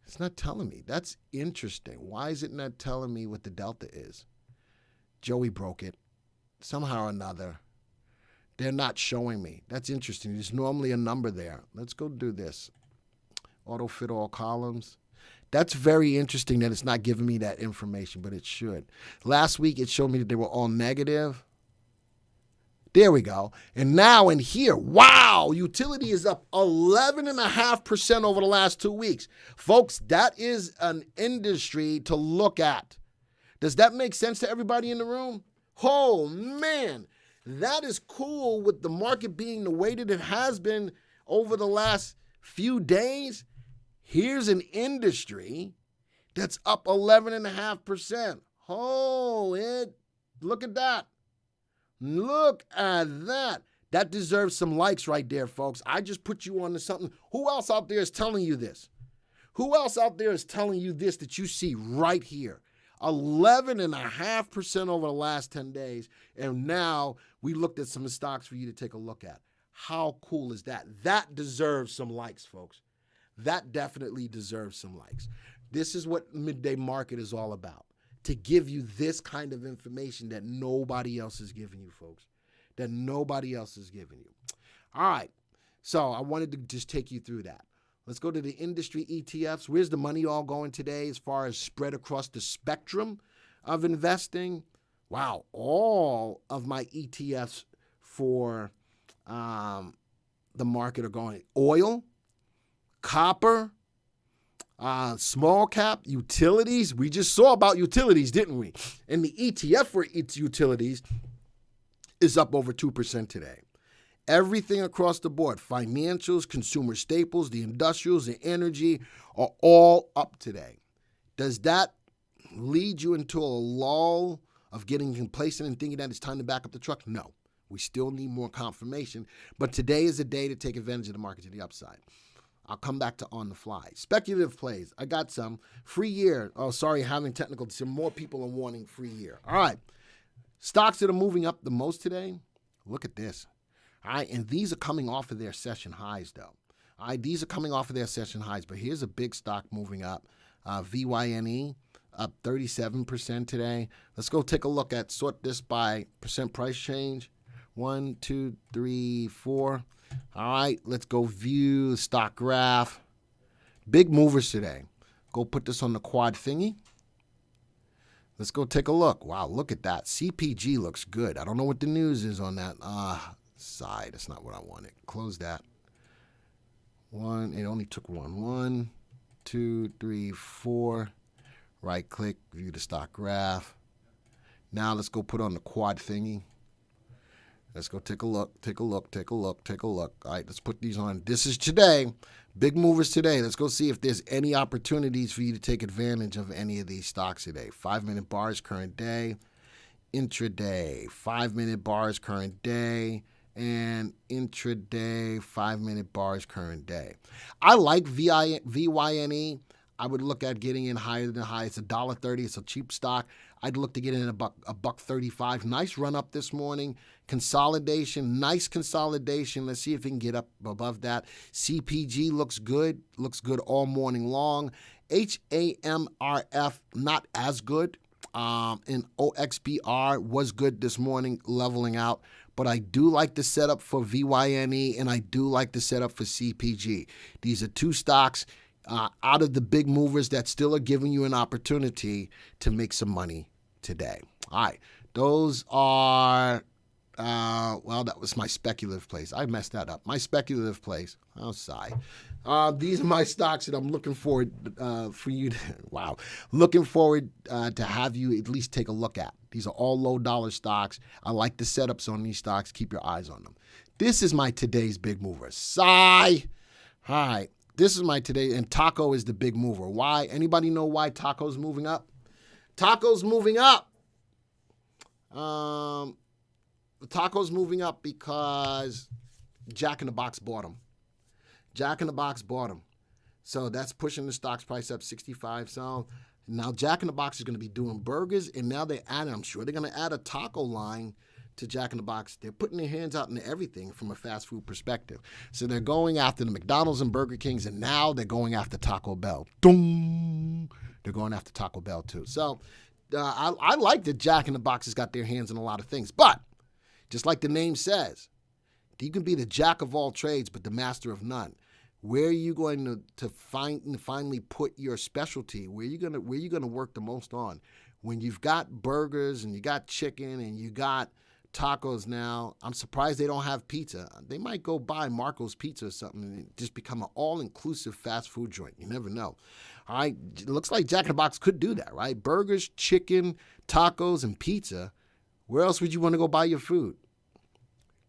It's not telling me. That's interesting. Why is it not telling me what the delta is? Joey broke it. Somehow or another, they're not showing me. That's interesting. There's normally a number there. Let's go do this. Auto fit all columns. That's very interesting that it's not giving me that information, but it should. Last week, it showed me that they were all negative. There we go. And now in here, wow, utility is up 11.5% over the last 2 weeks. Folks, that is an industry to look at. Does that make sense to everybody in the room? Oh, man, that is cool with the market being the way that it has been over the last few days. Here's an industry that's up 11.5%. Oh, look at that. Look at that. That deserves some likes right there, folks. I just put you on to something. Who else out there is telling you this? Who else out there is telling you this that you see right here? 11.5% over the last 10 days. And now we looked at some stocks for you to take a look at. How cool is that? That deserves some likes, folks. That definitely deserves some likes. This is what Midday Market is all about. To give you this kind of information that nobody else is giving you, folks. That nobody else is giving you. All right. So I wanted to just take you through that. Let's go to the industry ETFs. Where's the money all going today as far as spread across the spectrum of investing? Wow. All of my ETFs for the market are going. Oil, copper, small cap, utilities. We just saw about utilities, didn't we? And the ETF for its utilities is up over 2% today. Everything across the board, financials, consumer staples, the industrials, the energy are all up today. Does that lead you into a lull of getting complacent and thinking that it's time to back up the truck? No. We still need more confirmation. But today is a day to take advantage of the market to the upside. I'll come back to on the fly. Speculative plays. I got some. Free year. Oh, sorry, having technical. Some more people are wanting free year. All right. Stocks that are moving up the most today. Look at this. All right. And these are coming off of their session highs, though. All right. These are coming off of their session highs. But here's a big stock moving up. VYNE up 37% today. Let's go take a look at, sort this by percent price change. 1, 2, 3, 4. All right, let's go view stock graph. Big movers today. Go put this on the quad thingy. Let's go take a look. Wow, look at that. CPG looks good. I don't know what the news is on that side. That's not what I wanted. Close that. One, it only took one. 1, 2, 3, 4. Right click, view the stock graph. Now let's go put on the quad thingy. Let's go take a look, take a look, take a look, take a look. All right, let's put these on. This is today. Big movers today. Let's go see if there's any opportunities for you to take advantage of any of these stocks today. 5-minute bars, current day. Intraday, 5-minute bars, current day. And intraday, 5-minute bars, current day. I like VYNE. I would look at getting in higher than high. It's $1.30. It's a cheap stock. I'd look to get in $1.35. Nice run up this morning. Consolidation, nice consolidation. Let's see if we can get up above that. CPG looks good all morning long. HAMRF, not as good. And OXBR was good this morning, leveling out. But I do like the setup for VYNE, and I do like the setup for CPG. These are two stocks out of the big movers that still are giving you an opportunity to make some money today. All right. Those are, well, that was my speculative plays. I messed that up. My speculative plays. Oh, sigh. These are my stocks that I'm looking forward for you to, wow, looking forward to have you at least take a look at. These are all low dollar stocks. I like the setups on these stocks. Keep your eyes on them. This is my today's big mover. Sigh. All right. This is my today, and Taco is the big mover. Why? Anybody know why Taco's moving up? Taco's moving up. Taco's moving up because Jack in the Box bought him. Jack in the Box bought him. So that's pushing the stock's price up 65. So now Jack in the Box is going to be doing burgers, and now they're adding, I'm sure they're going to add a taco line to Jack in the Box. They're putting their hands out into everything from a fast food perspective. So they're going after the McDonald's and Burger Kings, and now they're going after Taco Bell. Doom! They're going after Taco Bell too. So I like that Jack in the Box has got their hands in a lot of things. But just like the name says, you can be the jack of all trades, but the master of none. Where are you going to finally put your specialty? Where you gonna work the most on? When you've got burgers and you got chicken and you got tacos now, I'm surprised they don't have pizza. They might go buy Marco's Pizza or something and just become an all-inclusive fast food joint. You never know. All right, it looks like Jack in the Box could do that, right? Burgers, chicken, tacos, and pizza. Where else would you want to go buy your food?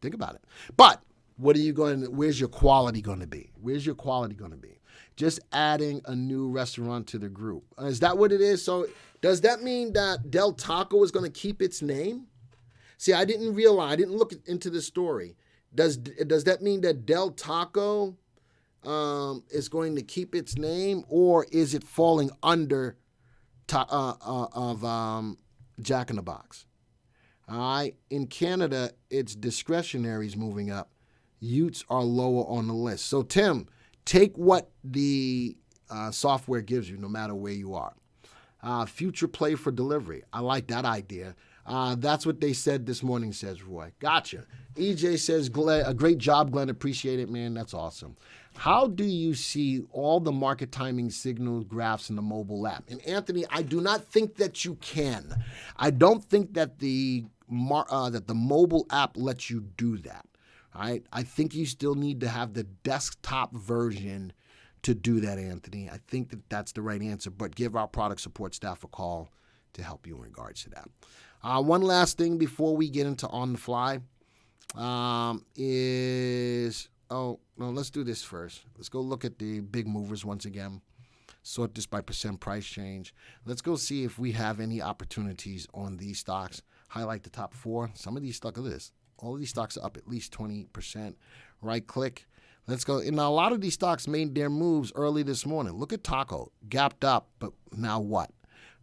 Think about it. But where's your quality going to be? Where's your quality going to be? Just adding a new restaurant to the group. Is that what it is? So does that mean that Del Taco is going to keep its name? See, I didn't look into the story. Does that mean that Del Taco is going to keep its name, or is it falling under Jack in the Box? All right. In Canada, it's discretionaries moving up. Utes are lower on the list. So, Tim, take what the software gives you, no matter where you are. Future play for delivery. I like that idea. That's what they said this morning, says Roy. Gotcha. EJ says, a great job, Glenn. Appreciate it, man. That's awesome. How do you see all the market timing signals graphs in the mobile app? And Anthony, I do not think that you can. I don't think that the mobile app lets you do that. All right. I think you still need to have the desktop version to do that, Anthony. I think that that's the right answer, but give our product support staff a call to help you in regards to that. One last thing before we get into on the fly let's do this first. Let's go look at the big movers once again. Sort this by percent price change. Let's go see if we have any opportunities on these stocks. Highlight the top 4. Some of these stocks, look at this. All of these stocks are up at least 20%. Right click. Let's go. And now a lot of these stocks made their moves early this morning. Look at Taco. Gapped up, but now what?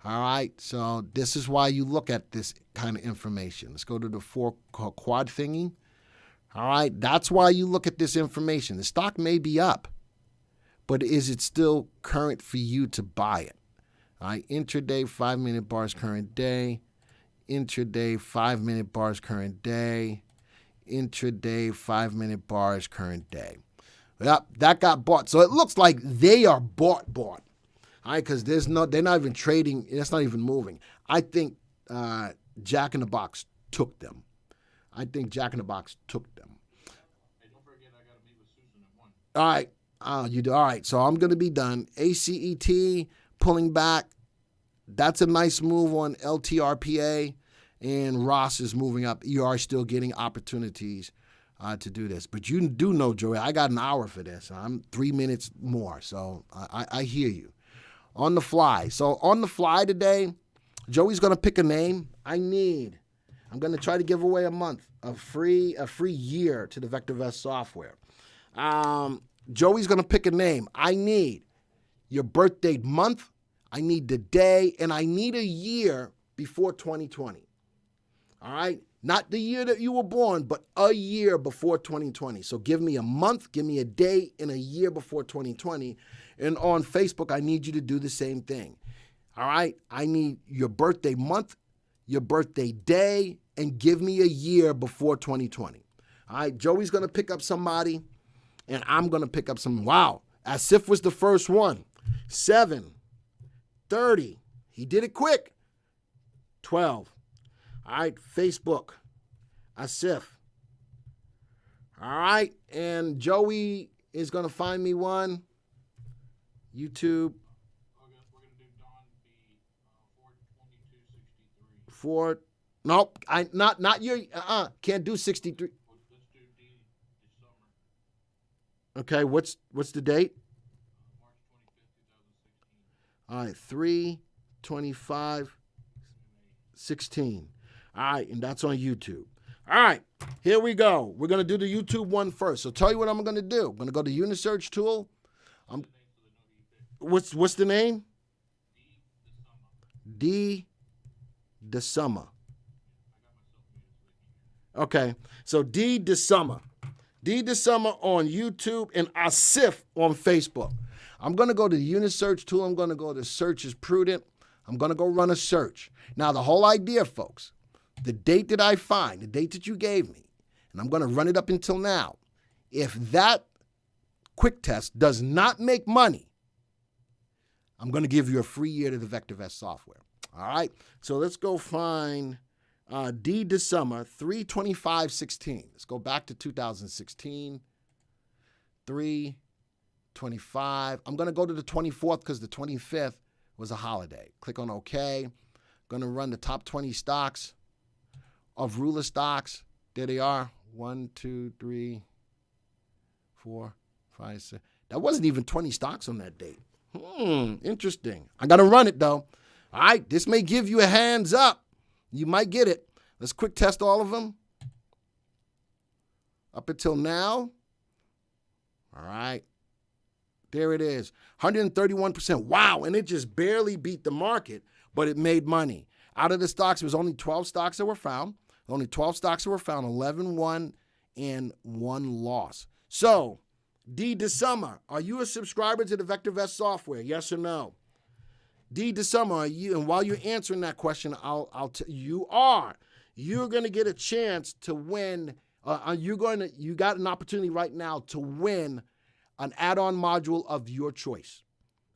All right. So this is why you look at this kind of information. Let's go to the 4 quad thingy. All right. That's why you look at this information. The stock may be up, but is it still current for you to buy it? All right. Intraday, 5-minute bars, current day. Intraday, 5-minute bars, current day. Intraday, 5-minute bars, current day. Yep, that got bought. So it looks like they are bought. All right, because they're not even trading. That's not even moving. I think Jack in the Box took them. Hey, don't forget, I got to meet with Susan at 1. All right. You do. All right. So I'm going to be done. ACET pulling back. That's a nice move on LTRPA. And Ross is moving up. You are still getting opportunities to do this. But you do know, Joey, I got an hour for this. I'm 3 minutes more. So I hear you. On the fly. So on the fly today, Joey's going to pick a name. I'm going to try to give away a free year to the VectorVest software. Joey's going to pick a name. I need your birthday month. I need the day. And I need a year before 2020. All right? Not the year that you were born, but a year before 2020. So give me a month, give me a day, and a year before 2020. And on Facebook, I need you to do the same thing. All right? I need your birthday month, your birthday day, and give me a year before 2020. All right? Joey's going to pick up somebody, and I'm going to pick up some. Wow. Asif was the first one. 7:30. He did it quick. 12. All right, Facebook, Asif. All right, and Joey is going to find me one. YouTube. We're going to do Don B. 42263. Nope, not your. Can't do 63. Let's do D. Summer. Okay, what's the date? March 25th, 2016. All right, 3/25/16. All right, and that's on YouTube. All right, here we go. We're going to do the YouTube one first. So tell you what I'm going to do. I'm going to go to Unisearch tool. What's the name? D. DeSummer. Okay, so D. DeSummer. D. DeSummer on YouTube and Asif on Facebook. I'm going to go to the Unisearch tool. I'm going to go to Search is Prudent. I'm going to go run a search. Now, the whole idea, folks, the date that I find, the date that you gave me, and I'm going to run it up until now. If that quick test does not make money, I'm going to give you a free year to the VectorVest software. All right? So let's go find D December 3/25/16. Let's go back to 2016. 3/25. I'm going to go to the 24th because the 25th was a holiday. Click on OK. I'm going to run the top 20 stocks of ruler stocks. There they are. 1, 2, 3, 4, 5, 6. That wasn't even 20 stocks on that date. Interesting. I got to run it, though. All right, this may give you a hands up. You might get it. Let's quick test all of them. Up until now. All right. There it is. 131%. Wow, and it just barely beat the market, but it made money. Out of the stocks, it was only 12 stocks that were found. Only 12 stocks that were found, 11 won and 1 loss. So, D December, are you a subscriber to the VectorVest software? Yes or no? D December, are you? And while you're answering that question, you are. You're going to get a chance to win. You got an opportunity right now to win an add-on module of your choice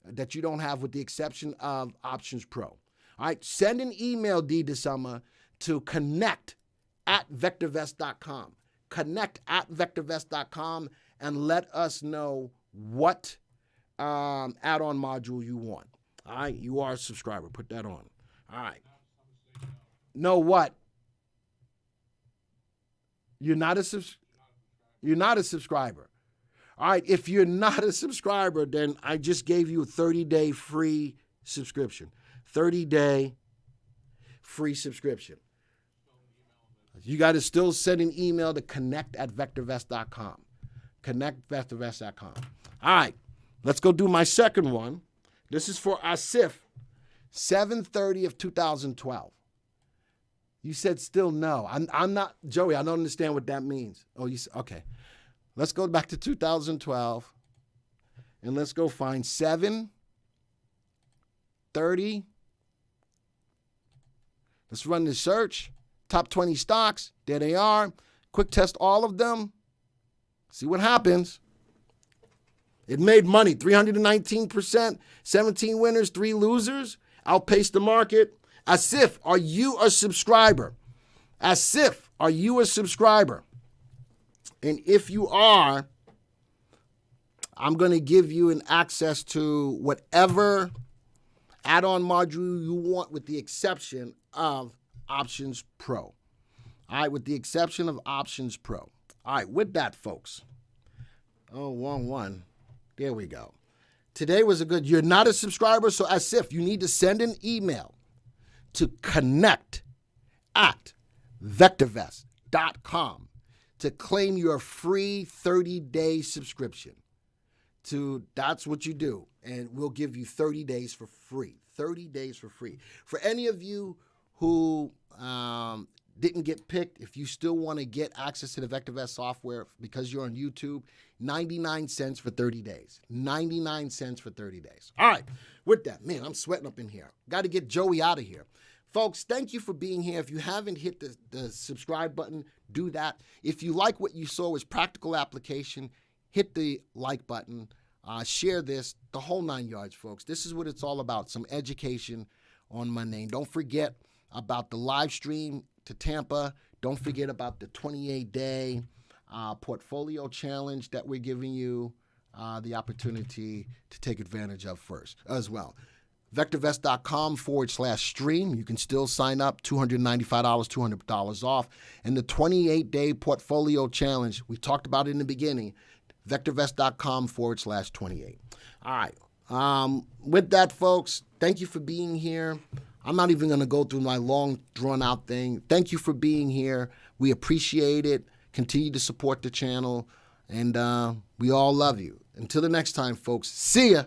that you don't have, with the exception of Options Pro. All right, send an email, D December, to connect@vectorvest.com. Connect@vectorvest.com, and let us know what add-on module you want. All right, you are a subscriber. Put that on. All right. Know what? You're not a subscriber. All right, if you're not a subscriber, then I just gave you a 30-day free subscription. 30-day free subscription. You got to still send an email to connect@vectorvest.com. Connect@vectorvest.com. All right, let's go do my second one. This is for Asif, 7/30/2012. You said still no. I'm not, Joey, I don't understand what that means. Oh, okay. Let's go back to 2012, and let's go find 7/30. Let's run the search. Top 20 stocks. There they are. Quick test all of them. See what happens. It made money, 319%, 17 winners, 3 losers. Outpaced the market. Asif, are you a subscriber? Asif, are you a subscriber? And if you are, I'm going to give you an access to whatever add-on module you want, with the exception of Options Pro. All right, with the exception of Options Pro. All right, with that, folks. Oh, wrong one. There we go. Today was a good, you're not a subscriber, so Asif, you need to send an email to connect@vectorvest.com to claim your free 30-day subscription. That's what you do, and we'll give you 30 days for free. 30 days for free. For any of you who didn't get picked, if you still want to get access to the VectorVest software because you're on YouTube, 99 cents for 30 days. 99 cents for 30 days. All right, with that, man, I'm sweating up in here. Got to get Joey out of here. Folks, thank you for being here. If you haven't hit the subscribe button, do that. If you like what you saw as practical application, hit the like button. Share this, the whole 9 yards, folks. This is what it's all about, some education on Monday. And don't forget about the live stream to Tampa. Don't forget about the 28-day portfolio challenge that we're giving you the opportunity to take advantage of first as well. VectorVest.com/stream. You can still sign up, $295, $200 off. And the 28-day portfolio challenge, we talked about it in the beginning, VectorVest.com/28. All right. With that, folks, thank you for being here. I'm not even going to go through my long, drawn-out thing. Thank you for being here. We appreciate it. Continue to support the channel, and we all love you. Until the next time, folks, see ya.